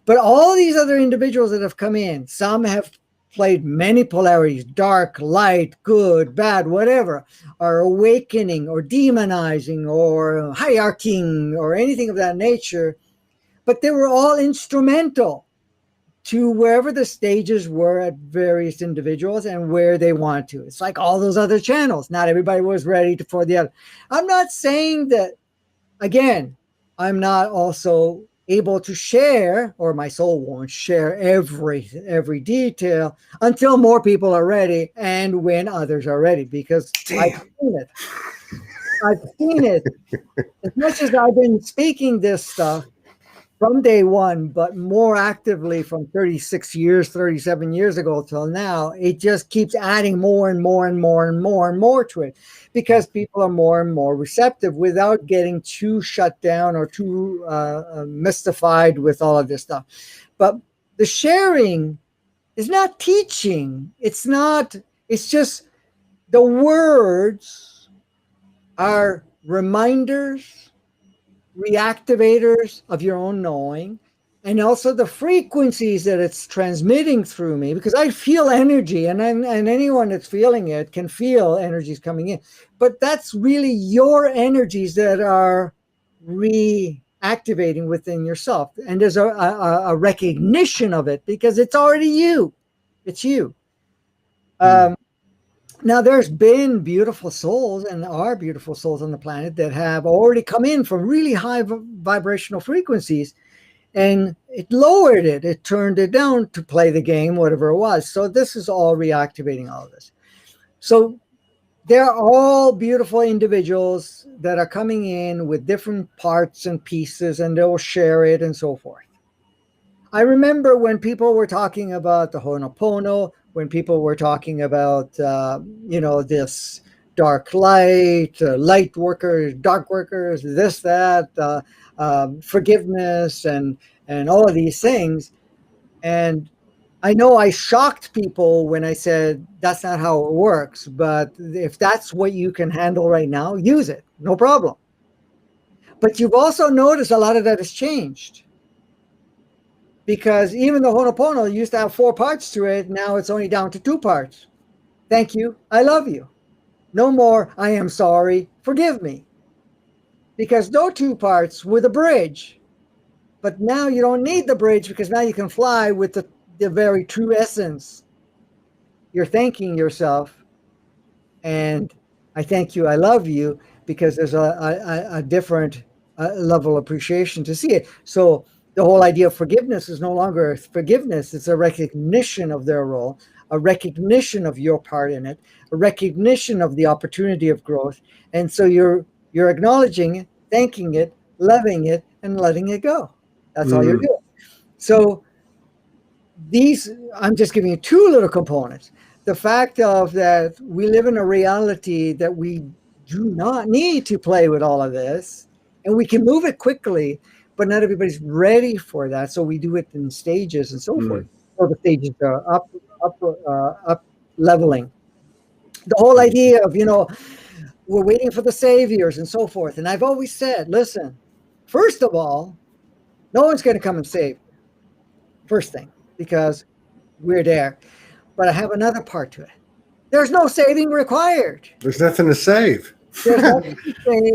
But all these other individuals that have come in, some have played many polarities, dark, light, good, bad, whatever, are awakening or demonizing or hierarchying or anything of that nature. But they were all instrumental to wherever the stages were at various individuals and where they want to. It's like all those other channels. Not everybody was ready for the other. I'm not saying that, again, I'm not also able to share, or my soul won't share every detail until more people are ready and when others are ready, because I've seen it. I've seen it. As much as I've been speaking this stuff, from day one, but more actively from 36 years, 37 years ago till now, it just keeps adding more and more and more and more and more to it because people are more and more receptive without getting too shut down or too mystified with all of this stuff. But the sharing is not teaching. It's not, it's just the words are reminders, reactivators of your own knowing, and also the frequencies that it's transmitting through me, because I feel energy, and anyone that's feeling it can feel energies coming in. But that's really your energies that are reactivating within yourself. And there's a recognition of it because it's already you. It's you. Now, there's been beautiful souls and are beautiful souls on the planet that have already come in from really high vibrational frequencies, and it lowered it. It turned it down to play the game, whatever it was. So this is all reactivating all of this. So they're all beautiful individuals that are coming in with different parts and pieces, and they'll share it and so forth. I remember when people were talking about the Ho'oponopono, when people were talking about, this dark light, light workers, dark workers, this, that, forgiveness, and all of these things. And I know I shocked people when I said that's not how it works, but if that's what you can handle right now, use it, no problem. But you've also noticed a lot of that has changed. Because even the Ho'oponopono used to have 4 parts to it. Now it's only down to 2 parts. Thank you. I love you. No more, I am sorry. Forgive me. Because those 2 parts were the bridge. But now you don't need the bridge because now you can fly with the very true essence. You're thanking yourself. And I thank you. I love you, because there's a different level of appreciation to see it. So the whole idea of forgiveness is no longer forgiveness. It's a recognition of their role, a recognition of your part in it, a recognition of the opportunity of growth. And so you're acknowledging it, thanking it, loving it, and letting it go. That's all you're doing. So I'm just giving you 2 little components. The fact of that we live in a reality that we do not need to play with all of this, and we can move it quickly, but not everybody's ready for that. So we do it in stages and so forth. So the stages are up leveling. The whole idea of, we're waiting for the saviors and so forth. And I've always said, listen, first of all, no one's going to come and save you. First thing, because we're there. But I have another part to it. There's no saving required. There's nothing to save. There's nothing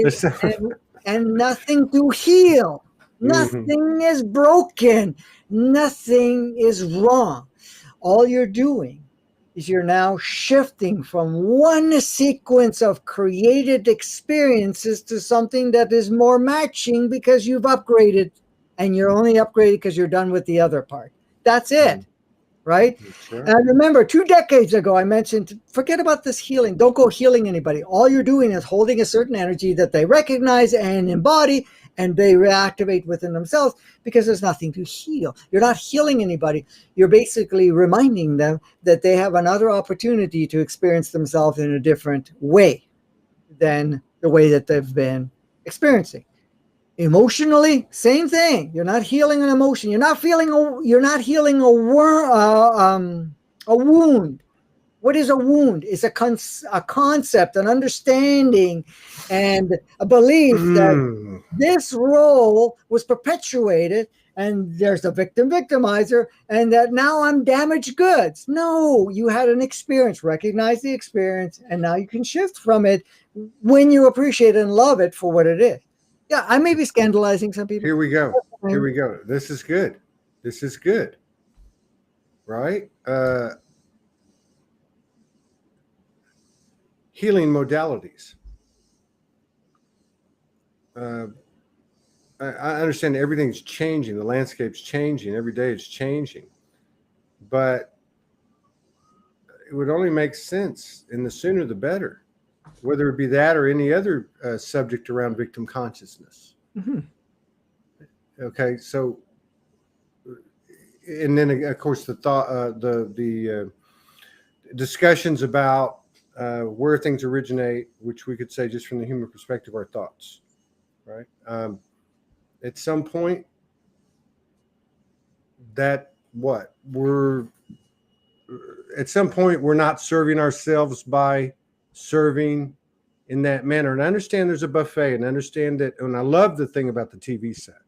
to save and nothing to heal. Nothing is broken. Nothing is wrong. All you're doing is you're now shifting from one sequence of created experiences to something that is more matching because you've upgraded, and you're only upgraded because you're done with the other part. That's it. Right? Sure. And I remember 2 decades ago, I mentioned, forget about this healing. Don't go healing anybody. All you're doing is holding a certain energy that they recognize and embody, and they reactivate within themselves, because there's nothing to heal. You're not healing anybody. You're basically reminding them that they have another opportunity to experience themselves in a different way than the way that they've been experiencing. Emotionally, same thing. You're not healing an emotion. You're not healing a wound. What is a wound? It's a concept, an understanding, and a belief that this role was perpetuated, and there's a victim-victimizer, and that now I'm damaged goods. No, you had an experience. Recognize the experience, and now you can shift from it when you appreciate and love it for what it is. Yeah, I may be scandalizing some people. Here we go. This is good. Right? Healing modalities. I understand everything's changing. The landscape's changing. Every day it's changing. But it would only make sense, and the sooner the better, whether it be that or any other subject around victim consciousness. Okay, so and then of course the thought, the discussions about where things originate, which we could say just from the human perspective, are thoughts, right? At some point, that what we're at some point we're not serving ourselves by serving in that manner. And I understand there's a buffet, and I understand that, and I love the thing about the TV set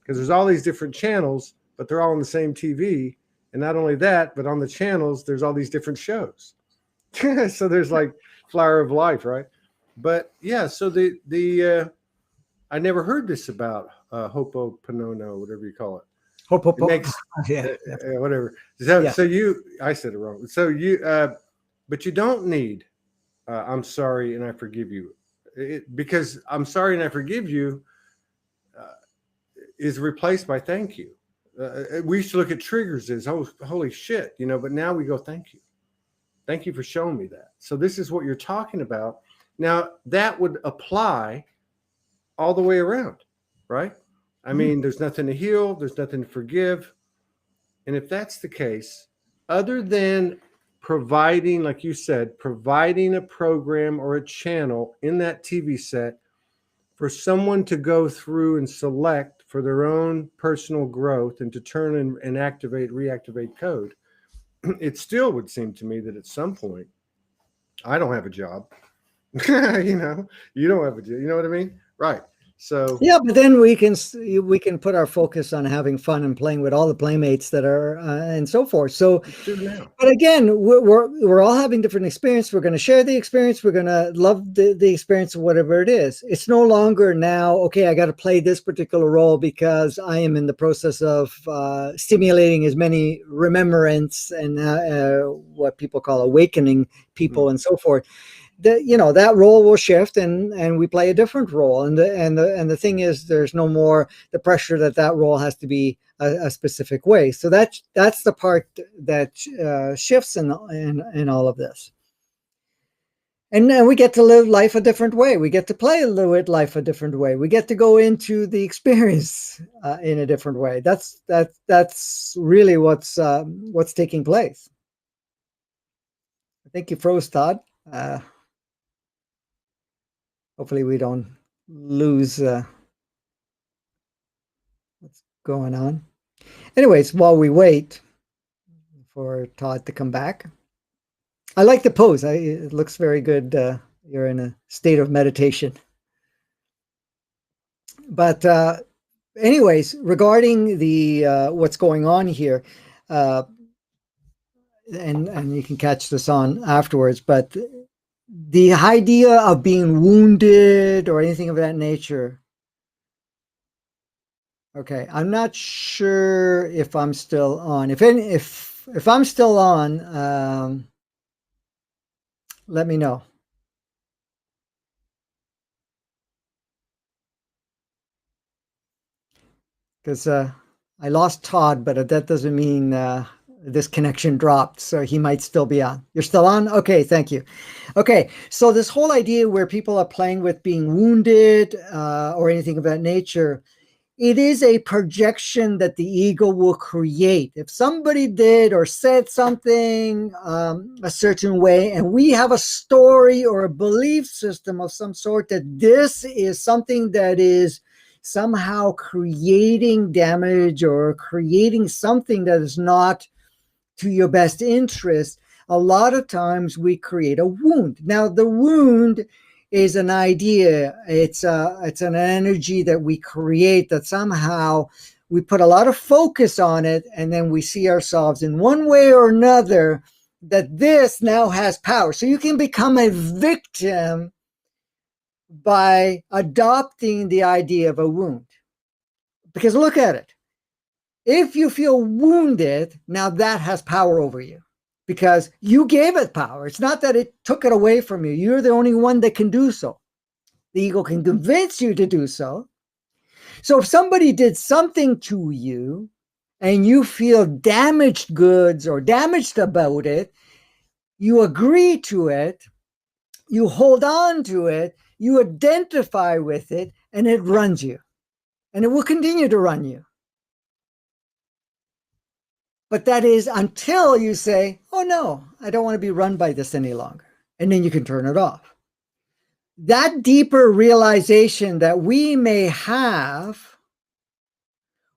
because there's all these different channels, but they're all on the same TV. And not only that, but on the channels, there's all these different shows. So there's like Flower of Life, right? But yeah, so the I never heard this about Ho'oponopono, whatever you call it. It makes whatever. So you, I said it wrong. So you, but you don't need. I'm sorry and I forgive you, because I'm sorry and I forgive you is replaced by thank you. We used to look at triggers as holy shit, but now we go thank you. Thank you for showing me that. So this is what you're talking about. Now that would apply all the way around, right? I mean, there's nothing to heal. There's nothing to forgive. And if that's the case, other than providing, like you said, providing a program or a channel in that TV set for someone to go through and select for their own personal growth and to turn and reactivate code, it still would seem to me that at some point, I don't have a job. You don't have a job. You know what I mean? Right. So yeah, but then we can put our focus on having fun and playing with all the playmates that are and so forth. So, but again, we're all having different experience. We're going to share the experience. We're going to love the experience of whatever it is. It's no longer now, okay, I got to play this particular role because I am in the process of stimulating as many remembrance and what people call awakening people and so forth. That role will shift and we play a different role. And the thing is, there's no more the pressure that role has to be a specific way. So that's the part that shifts in all of this. And then we get to live life a different way. We get to play life a different way. We get to go into the experience in a different way. That's really what's taking place. I think you froze, Todd. Hopefully we don't lose what's going on. Anyways, while we wait for Todd to come back, I like the pose. It looks very good. You're in a state of meditation. But anyways, regarding the what's going on here, and you can catch this on afterwards, but the idea of being wounded or anything of that nature. Okay, I'm not sure if I'm still on. If I'm still on, let me know. Because I lost Todd, but that doesn't mean this connection dropped, so he might still be on. You're still on? Okay, thank you. Okay, so this whole idea where people are playing with being wounded or anything of that nature, it is a projection that the ego will create. If somebody did or said something a certain way, and we have a story or a belief system of some sort that this is something that is somehow creating damage or creating something that is not to your best interest, a lot of times we create a wound. Now, the wound is an idea. It's an energy that we create that somehow we put a lot of focus on it, and then we see ourselves in one way or another that this now has power. So you can become a victim by adopting the idea of a wound. Because look at it. If you feel wounded, now that has power over you because you gave it power. It's not that it took it away from you. You're the only one that can do so. The ego can convince you to do so. So if somebody did something to you and you feel damaged goods or damaged about it, you agree to it, you hold on to it, you identify with it, and it runs you. and it will continue to run you. But that is until you say, oh no, I don't want to be run by this any longer. And then you can turn it off. That deeper realization that we may have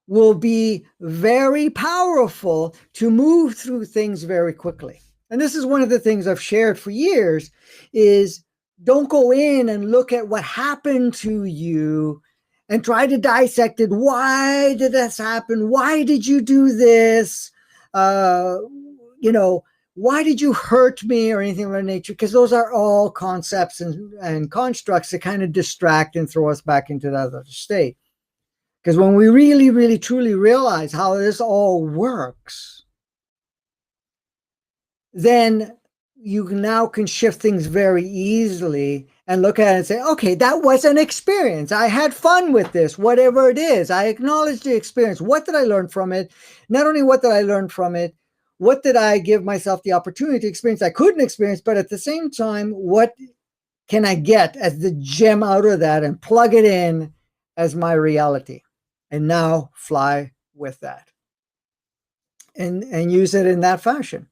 will be very powerful to move through things very quickly. And this is one of the things I've shared for years is don't go in and look at what happened to you and try to dissect it. Why did this happen? Why did you do this? Why did you hurt me or anything of that nature? Because those are all concepts and constructs that kind of distract and throw us back into that other state. Because when we really, really, truly realize how this all works, then you now can shift things very easily and look at it and say, okay, that was an experience. I had fun with this, whatever it is. I acknowledge the experience. What did I learn from it? Not only what did I learn from it, what did I give myself the opportunity to experience I couldn't experience, but at the same time, what can I get as the gem out of that and plug it in as my reality? And now fly with that and use it in that fashion.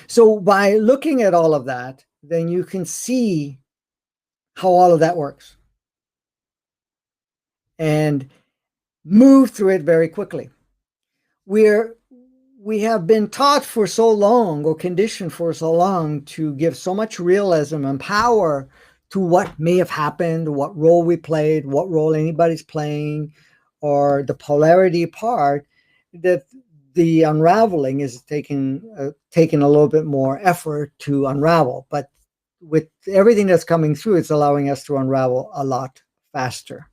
So by looking at all of that, then you can see how all of that works and move through it very quickly. We have been taught for so long or conditioned for so long to give so much realism and power to what may have happened, what role we played, what role anybody's playing, or the polarity part, that the unraveling is taking a little bit more effort to unravel. But with everything that's coming through, it's allowing us to unravel a lot faster.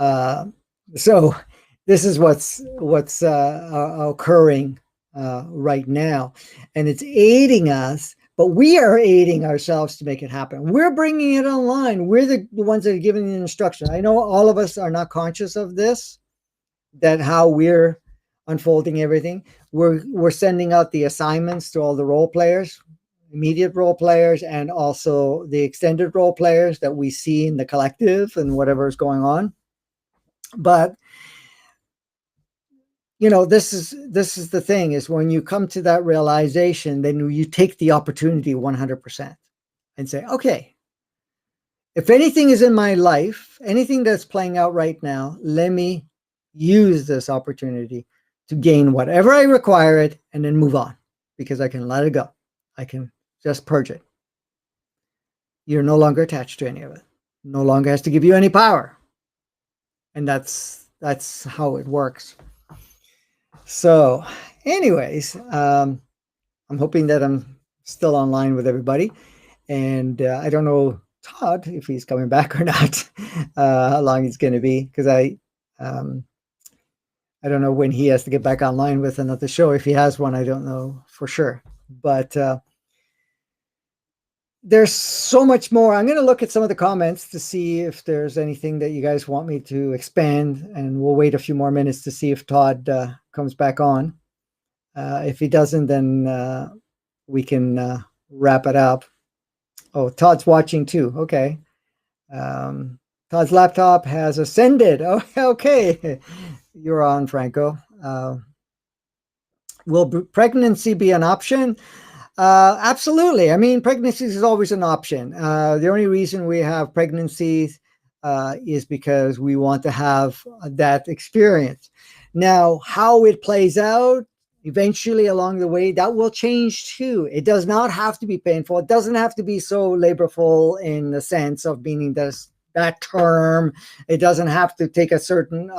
So this is what's occurring right now, and it's aiding us. But we are aiding ourselves to make it happen. We're bringing it online. We're the ones that are giving the instruction. I know all of us are not conscious of this, that how we're unfolding everything. We're sending out the assignments to all the role players, immediate role players, and also the extended role players that we see in the collective and whatever is going on. But this is the thing, is when you come to that realization, then you take the opportunity 100% and say, okay, if anything is in my life, anything that's playing out right now, let me use this opportunity to gain whatever I require it and then move on, because I can let it go. I can just purge it. You're no longer attached to any of it. No longer has to give you any power. And that's how it works. So anyways, I'm hoping that I'm still online with everybody. And I don't know, Todd, if he's coming back or not, how long he's going to be, because I don't know when he has to get back online with another show. If he has one, I don't know for sure. But there's so much more. I'm going to look at some of the comments to see if there's anything that you guys want me to expand, and we'll wait a few more minutes to see if Todd comes back on. If he doesn't, then we can wrap it up. Oh, Todd's watching too. Okay. Todd's laptop has ascended. Oh, okay. You're on, Franco. Will pregnancy be an option? Absolutely. I mean, pregnancy is always an option. The only reason we have pregnancies is because we want to have that experience. Now, how it plays out eventually along the way, that will change too. It does not have to be painful. It doesn't have to be so laborful in the sense of meaning that term. It doesn't have to take a certain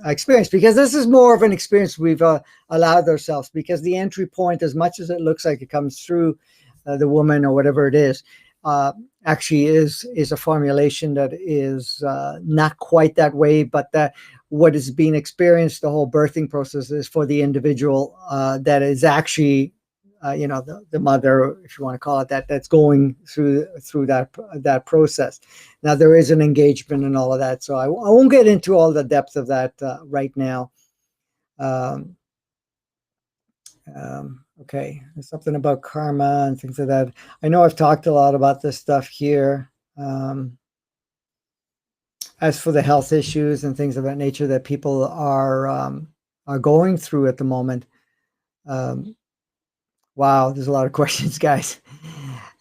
experience, because this is more of an experience we've allowed ourselves, because the entry point, as much as it looks like it comes through the woman or whatever it is, actually is a formulation that is not quite that way, but that what is being experienced, the whole birthing process, is for the individual that is actually the mother, if you want to call it that, that's going through that process. Now there is an engagement and all of that, so I won't get into all the depth of that right now. Okay, there's something about karma and things like that. I know I've talked a lot about this stuff here. as for the health issues and things of that nature that people are going through at the moment. Wow, there's a lot of questions, guys.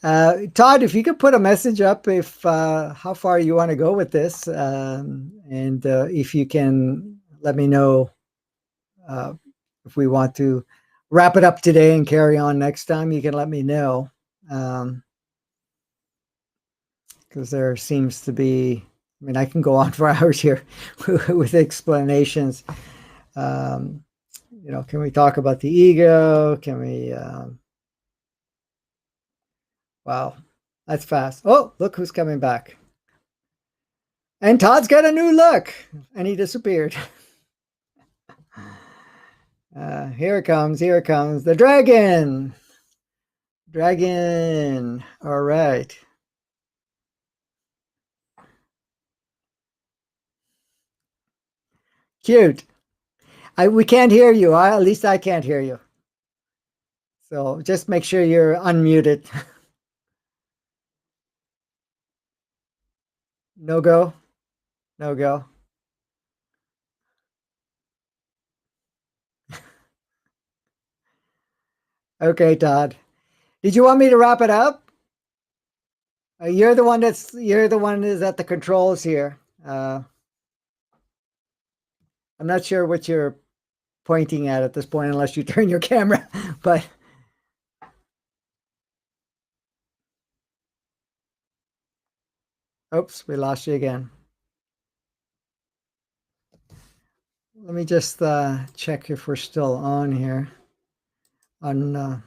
Todd, if you could put a message up, if how far you want to go with this, and if you can let me know if we want to wrap it up today and carry on next time, you can let me know. Because there seems to be, I mean, I can go on for hours here with explanations. You know, can we talk about the ego? Can we, wow, that's fast. Oh, look who's coming back. And Todd's got a new look, and he disappeared. Here it comes, here it comes. The dragon. Dragon. All right. Cute. We can't hear you. At least I can't hear you. So just make sure you're unmuted. No go. No go. Okay, Todd. Did you want me to wrap it up? You're the one that's at the controls here. I'm not sure what you're pointing at this point, unless you turn your camera. But oops, we lost you again. Let me just check if we're still on here on the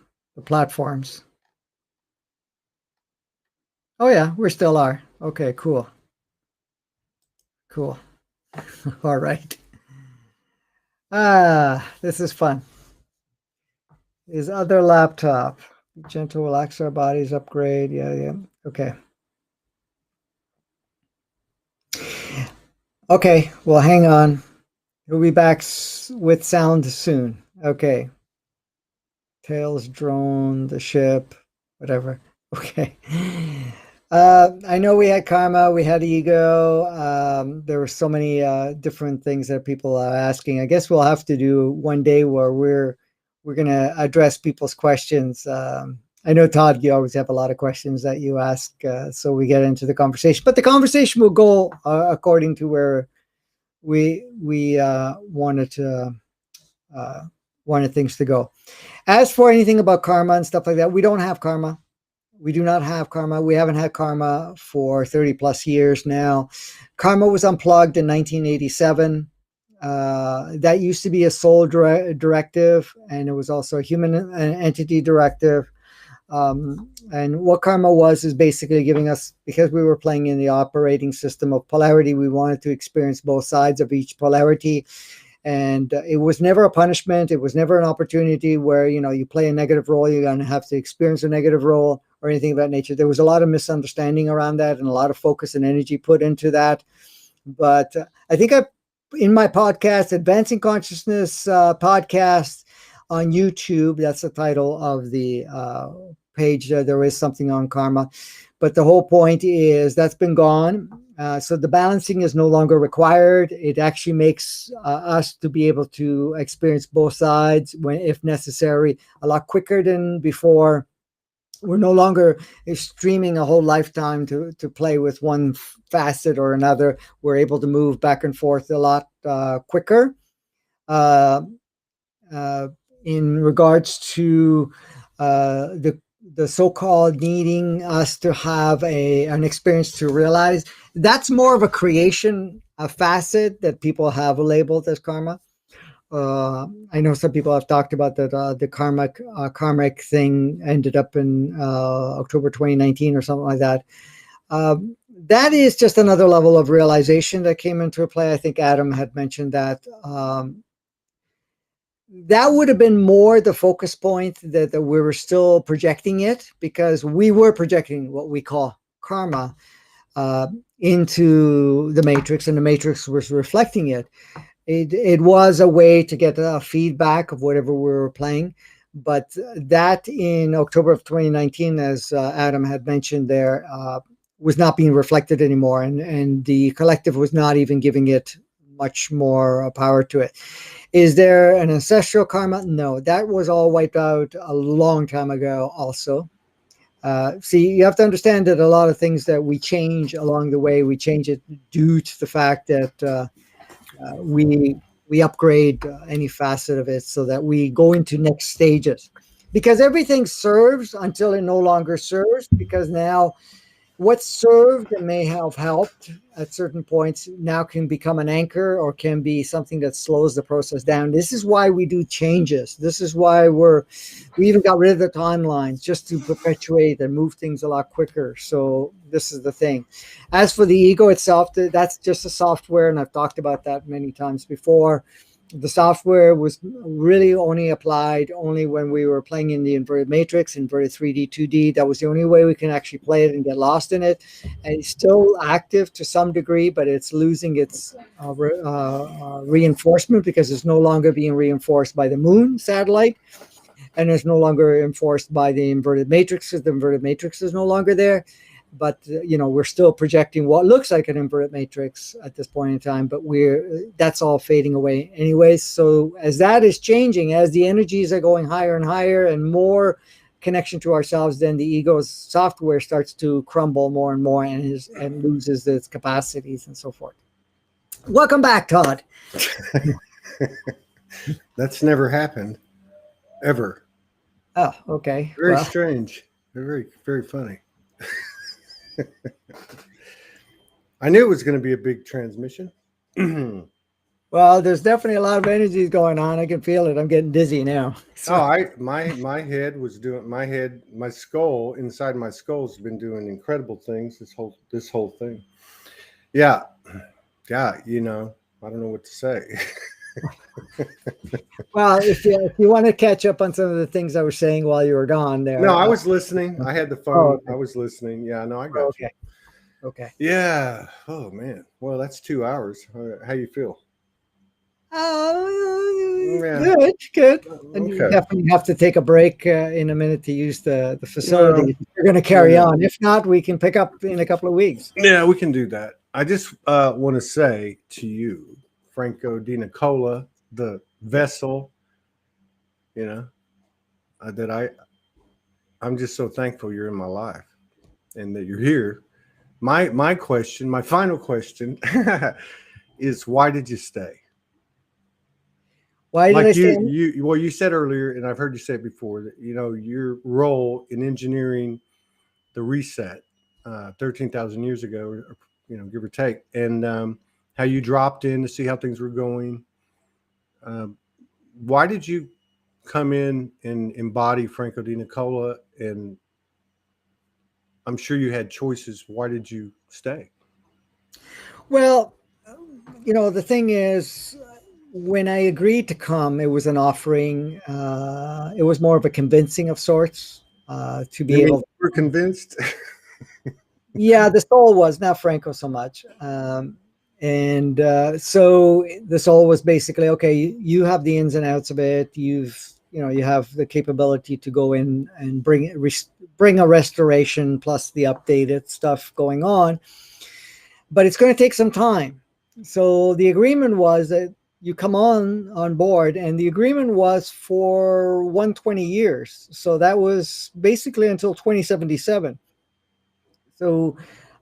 platforms. Oh yeah, we still are. Okay, cool. Cool. All right. This is fun. His other laptop. Gentle, relax our bodies, upgrade. Yeah. Okay. Okay, well, hang on. We'll be back with sound soon. Okay. Tails, drone, the ship, whatever. Okay. I know we had karma, we had ego. There were so many different things that people are asking. I guess we'll have to do one day where we're going to address people's questions. I know, Todd, you always have a lot of questions that you ask, so we get into the conversation. But the conversation will go according to where we wanted things to go. As for anything about karma and stuff like that, we don't have karma. We do not have karma. We haven't had karma for 30 plus years now. Karma was unplugged in 1987. That used to be a soul directive, and it was also a human entity directive. And what karma was is basically giving us, because we were playing in the operating system of polarity, we wanted to experience both sides of each polarity. And it was never a punishment. It was never an opportunity where, you know, you play a negative role, you're going to have to experience a negative role or anything of that nature. There was a lot of misunderstanding around that and a lot of focus and energy put into that. But I think in my podcast, Advancing Consciousness podcast on YouTube, that's the title of the page. There is something on karma. But the whole point is that's been gone. So the balancing is no longer required. It actually makes us to be able to experience both sides, when, if necessary, a lot quicker than before. We're no longer streaming a whole lifetime to play with one facet or another. We're able to move back and forth a lot quicker. In regards to the so-called needing us to have an experience to realize, that's more of a creation, a facet that people have labeled as karma. I know some people have talked about that the karmic thing ended up in October 2019 or something like that. That is just another level of realization that came into play. I think Adam had mentioned that. That would have been more the focus point, that we were still projecting it, because we were projecting what we call karma into the matrix, and the matrix was reflecting it. It was a way to get a feedback of whatever we were playing. But that in October of 2019, as Adam had mentioned there, was not being reflected anymore, and the collective was not even giving it much more power to it. Is there an ancestral karma? No, that was all wiped out a long time ago also. See, you have to understand that a lot of things that we change along the way, we change it due to the fact that we upgrade any facet of it so that we go into next stages. Because everything serves until it no longer serves, because now what served and may have helped at certain points now can become an anchor or can be something that slows the process down. This is why we do changes. This is why we even got rid of the timelines, just to perpetuate and move things a lot quicker. So this is the thing. As for the ego itself, that's just a software, and I've talked about that many times before. The software was really only applied only when we were playing in the inverted matrix, inverted 3D, 2D. That was the only way we can actually play it and get lost in it. And it's still active to some degree, but it's losing its reinforcement, because it's no longer being reinforced by the moon satellite, and it's no longer enforced by the inverted matrix, because the inverted matrix is no longer there. But we're still projecting what looks like an inverted matrix at this point in time, but that's all fading away anyways. So as that is changing, as the energies are going higher and higher and more connection to ourselves, then the ego's software starts to crumble more and more and loses its capacities and so forth. Welcome back, Todd. That's never happened ever. Oh, okay. Very strange. Very, very funny. I knew it was going to be a big transmission. Well, there's definitely a lot of energies going on. I can feel it. I'm getting dizzy now. So. My head was doing my skull, inside my skull has been doing incredible things this whole thing. Yeah. I don't know what to say. Well, if you want to catch up on some of the things I was saying while you were gone there. No, I was listening. I had the phone. Oh, okay. I was listening. Yeah, no, I got you. Okay. Yeah. Oh, man. Well, that's 2 hours. How you feel? Good. And you definitely have to take a break in a minute to use the facility. You're going to carry on. If not, we can pick up in a couple of weeks. Yeah, we can do that. I just want to say to you, Franco, DeNicola, the vessel, that I'm just so thankful you're in my life and that you're here. My final question is, why did you stay? Why did I stay? You said earlier, and I've heard you say it before, that your role in engineering the reset 13,000 years ago, give or take, and how you dropped in to see how things were going. Why did you come in and embody Franco DeNicola? And I'm sure you had choices. Why did you stay? Well, the thing is, when I agreed to come, it was an offering. It was more of a convincing of sorts to be able. You were convinced? Yeah, the soul was, not Franco so much. And so the soul was basically, okay, you have the ins and outs of it. You have the capability to go in and bring a restoration plus the updated stuff going on, but it's going to take some time. So the agreement was that you come on board, and the agreement was for 120 years. So that was basically until 2077. So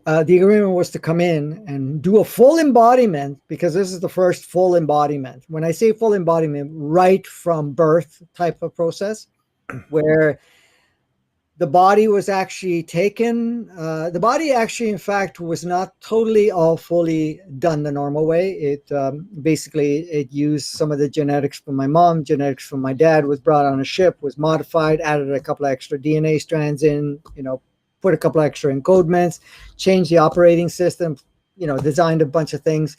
the agreement was to come in and do a full embodiment, because this is the first full embodiment. When I say full embodiment, right from birth type of process, where the body was actually taken. The body actually, in fact, was not totally all fully done the normal way. It basically, it used some of the genetics from my mom, genetics from my dad, was brought on a ship, was modified, added a couple of extra DNA strands in, put a couple of extra encodements, changed the operating system, designed a bunch of things,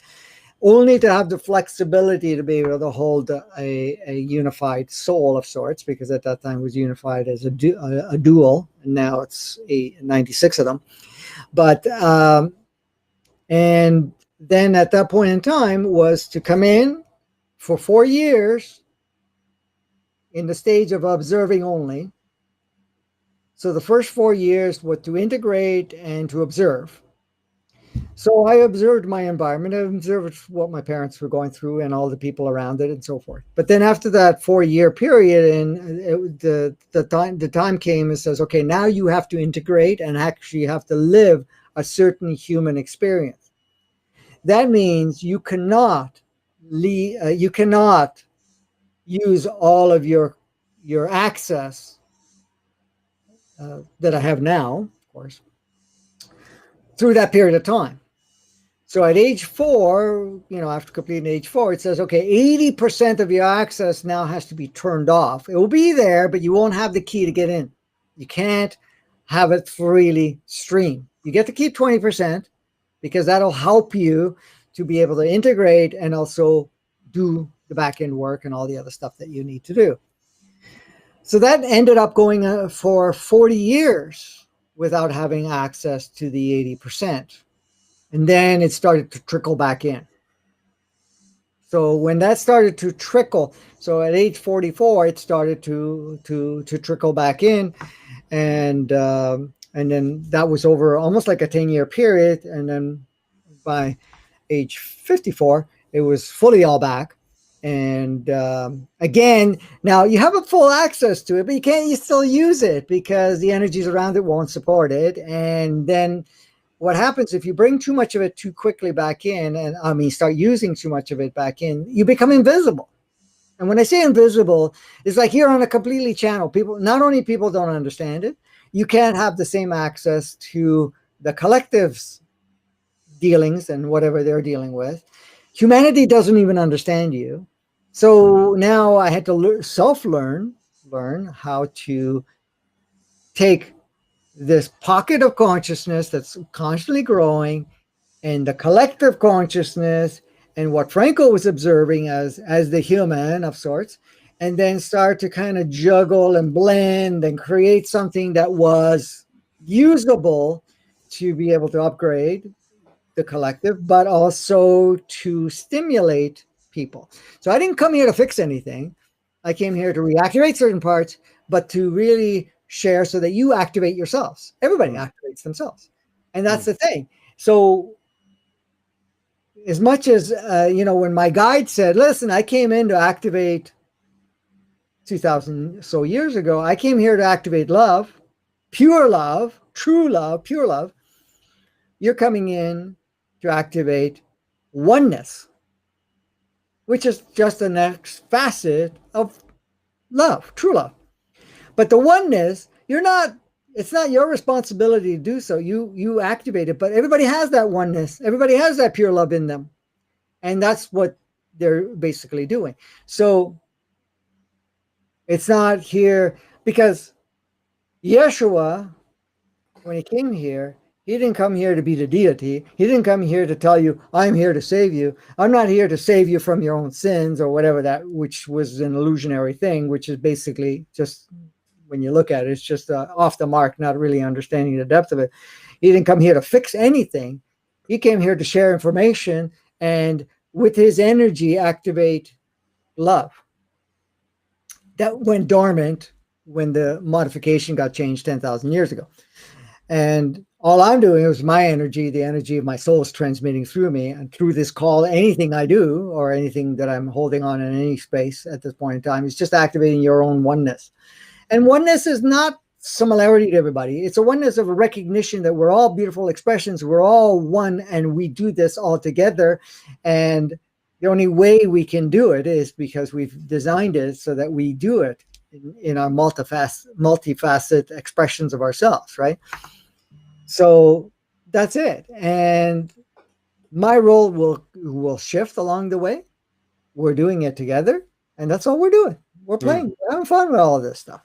only to have the flexibility to be able to hold a unified soul of sorts, because at that time it was unified as a dual, and now it's 96 of them. But and then at that point in time was to come in for 4 years in the stage of observing only, So the first 4 years were to integrate and to observe. So I observed my environment. I observed what my parents were going through and all the people around it and so forth. But then after that 4 year period, and the time came and says, okay, now you have to integrate and actually have to live a certain human experience. That means you cannot use all of your access that I have now, of course, through that period of time. So at age 4, after completing age 4, it says, okay, 80% of your access now has to be turned off. It will be there, but you won't have the key to get in. You can't have it freely stream. You get to keep 20% because that'll help you to be able to integrate and also do the back end work and all the other stuff that you need to do. So that ended up going for 40 years without having access to the 80%. And then it started to trickle back in. So when that started to trickle, so at age 44, it started to trickle back in. And then that was over almost like a 10-year period. And then by age 54, it was fully all back. And again, now you have a full access to it, but you still use it because the energies around it won't support it. And then what happens if you bring too much of it too quickly back in, and start using too much of it back in, you become invisible. And when I say invisible, it's like you're on a completely channel. Not only people don't understand it, you can't have the same access to the collective's dealings and whatever they're dealing with. Humanity doesn't even understand you. So now I had to learn how to take this pocket of consciousness that's constantly growing and the collective consciousness and what Franco was observing as the human of sorts, and then start to kind of juggle and blend and create something that was usable to be able to upgrade the collective, but also to stimulate people. So I didn't come here to fix anything. I came here to reactivate certain parts, but to really share so that you activate yourselves. Everybody activates themselves. And that's the thing. So as much as, when my guide said, listen, I came in to activate 2000 so years ago, I came here to activate love, pure love, true love, pure love. You're coming in to activate oneness, which is just the next facet of love, true love. But the oneness, it's not your responsibility to do so. You activate it, but everybody has that oneness. Everybody has that pure love in them. And that's what they're basically doing. So it's not here because Yeshua, when he came here, he didn't come here to be the deity. He didn't come here to tell you, I'm here to save you. I'm not here to save you from your own sins or whatever which was an illusionary thing, which is basically just, when you look at it, it's just off the mark, not really understanding the depth of it. He didn't come here to fix anything. He came here to share information and with his energy activate love. That went dormant when the modification got changed 10,000 years ago. And all I'm doing is my energy, the energy of my soul is transmitting through me. And through this call, anything I do or anything that I'm holding on in any space at this point in time is just activating your own oneness. And oneness is not similarity to everybody. It's a oneness of a recognition that we're all beautiful expressions. We're all one and we do this all together. And the only way we can do it is because we've designed it so that we do it in our multifaceted expressions of ourselves, right? So that's it. And my role will shift along the way. We're doing it together. And that's all we're doing. We're playing. We're having fun with all of this stuff.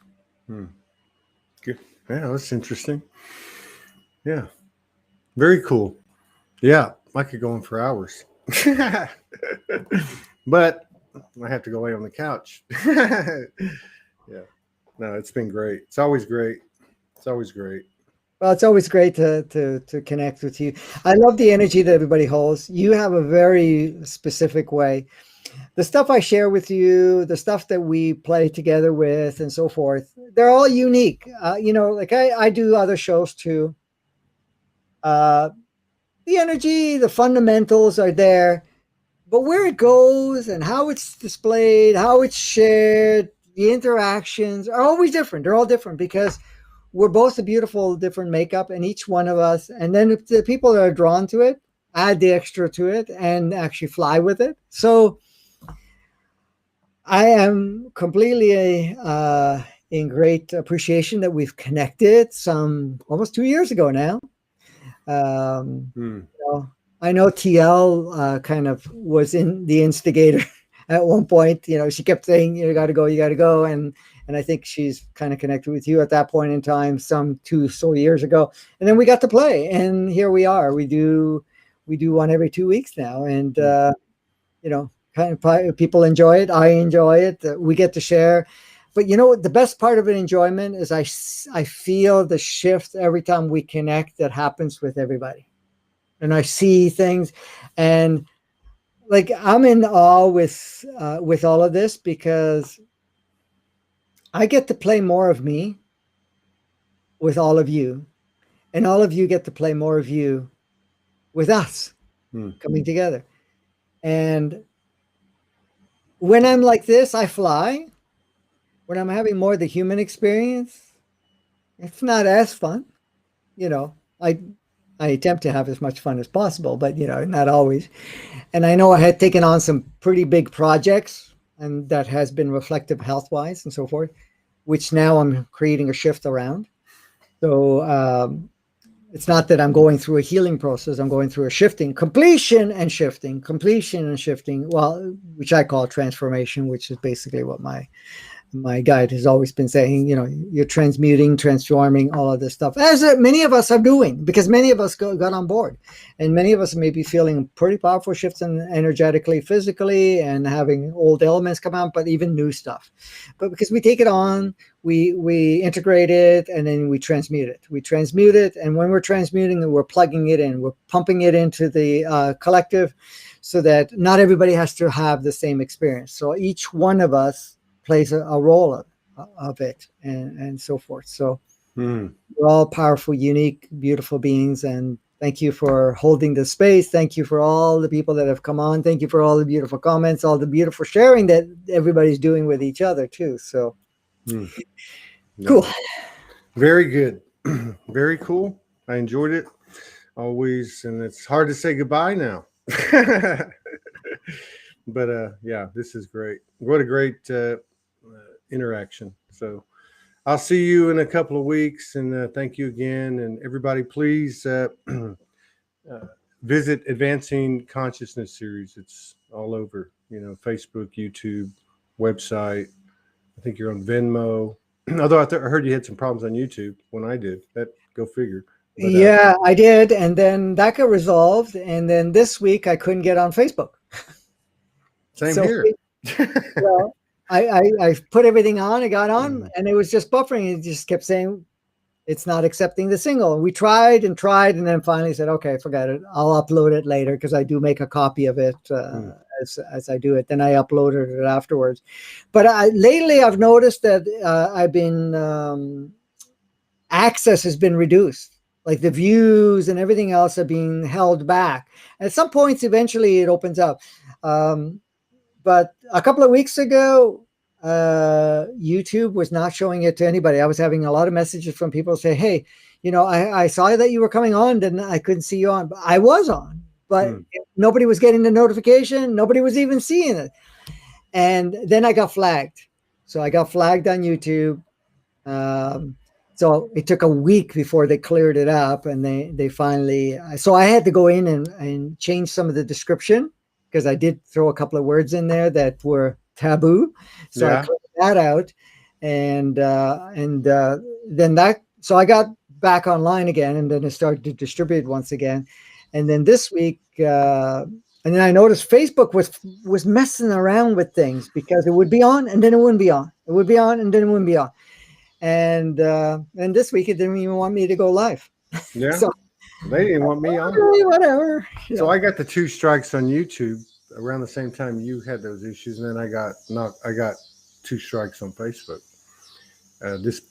Good. Yeah, that's interesting. Yeah. Very cool. Yeah. I could go on for hours. But I have to go lay on the couch. Yeah. No, it's been great. It's always great. It's always great. Well, it's always great to connect with you. I love the energy that everybody holds. You have a very specific way. The stuff I share with you, the stuff that we play together with, and so forth, they're all unique. Like I do other shows too. Uh, the energy, the fundamentals are there, but where it goes and how it's displayed, how it's shared, the interactions are always different. They're all different because we're both a beautiful different makeup, and each one of us, and then if the people that are drawn to it add the extra to it and actually fly with it. So I am completely in great appreciation that we've connected some almost 2 years ago now. You know, I know TL kind of was in the instigator at one point. You know, she kept saying, "You got to go, you got to go," and I think she's kind of connected with you at that point in time, some 2 years ago. And then we got to play, and here we are. We do one every 2 weeks now, and you know, kind of people enjoy it. I enjoy it. We get to share. But you know what? The best part of an enjoyment is I feel the shift every time we connect that happens with everybody. And I see things, and like I'm in awe with all of this because I get to play more of me with all of you, and all of you get to play more of you with us coming together. And when I'm like this, I fly. When I'm having more of the human experience, it's not as fun. You know, I attempt to have as much fun as possible, but you know, not always. And I know I had taken on some pretty big projects, and that has been reflective health-wise and so forth, which now I'm creating a shift around. So it's not that I'm going through a healing process. I'm going through a shifting, completion and shifting, well, which I call transformation, which is basically what my guide has always been saying. You know, you're transmuting, transforming, all of this stuff, as many of us are doing, because many of us got on board, and many of us may be feeling pretty powerful shifts in energetically, physically, and having old elements come out, but even new stuff. But because we take it on, we integrate it, and then we transmute it. And when we're transmuting, we're plugging it in, we're pumping it into the collective, so that not everybody has to have the same experience. So each one of us plays a role of it, and so forth. So we're all powerful, unique, beautiful beings. And thank you for holding the space. Thank you for all the people that have come on. Thank you for all the beautiful comments, all the beautiful sharing that everybody's doing with each other too. So cool. Very good. Very cool. I enjoyed it always. And it's hard to say goodbye now. But yeah, this is great. What a great interaction. So I'll see you in a couple of weeks, and thank you again. And everybody, please visit Advancing Consciousness series. It's all over, you know, Facebook, YouTube, website. I think you're on Venmo. Although I heard you had some problems on YouTube when I did. That, go figure. But, yeah, I did, and then that got resolved. And then this week I couldn't get on Facebook. Same here. Well, I put everything on, I got on, and it was just buffering. It just kept saying it's not accepting the single. And we tried, and then finally said, okay, forget it. I'll upload it later, because I do make a copy of it as I do it. Then I uploaded it afterwards. But lately I've noticed that I've been access has been reduced. Like the views and everything else are being held back. At some points, eventually it opens up. But a couple of weeks ago, YouTube was not showing it to anybody. I was having a lot of messages from people say, hey, you know, I saw that you were coming on, then I couldn't see you on. But I was on, but nobody was getting the notification. Nobody was even seeing it. And then I got flagged. So I got flagged on YouTube. So it took a week before they cleared it up, and they finally, so I had to go in and change some of the description, because I did throw a couple of words in there that were taboo. So I cleared that out, and then so I got back online again, and then it started to distribute once again. And then this week, and then I noticed Facebook was messing around with things, because it would be on and then it wouldn't be on. It would be on and then it wouldn't be on. And this week it didn't even want me to go live. Yeah. So They didn't want me on. whatever. So I got the 2 strikes on YouTube around the same time you had those issues, and then I got 2 strikes on Facebook. This,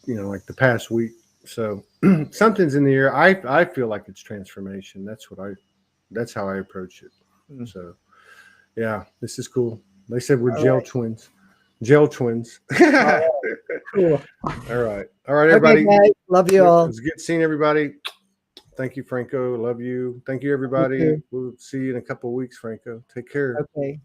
like the past week. So something's in the air. I feel like it's transformation. That's how I approach it. Mm. So yeah, this is cool. They said we're All gel right. twins. Gel twins. Cool. All right. All right, Okay, everybody. guys. Love you all. It's good seeing everybody. Thank you, Franco. Love you. Thank you, everybody. too. We'll see you in a couple of weeks, Franco. Take care. Okay.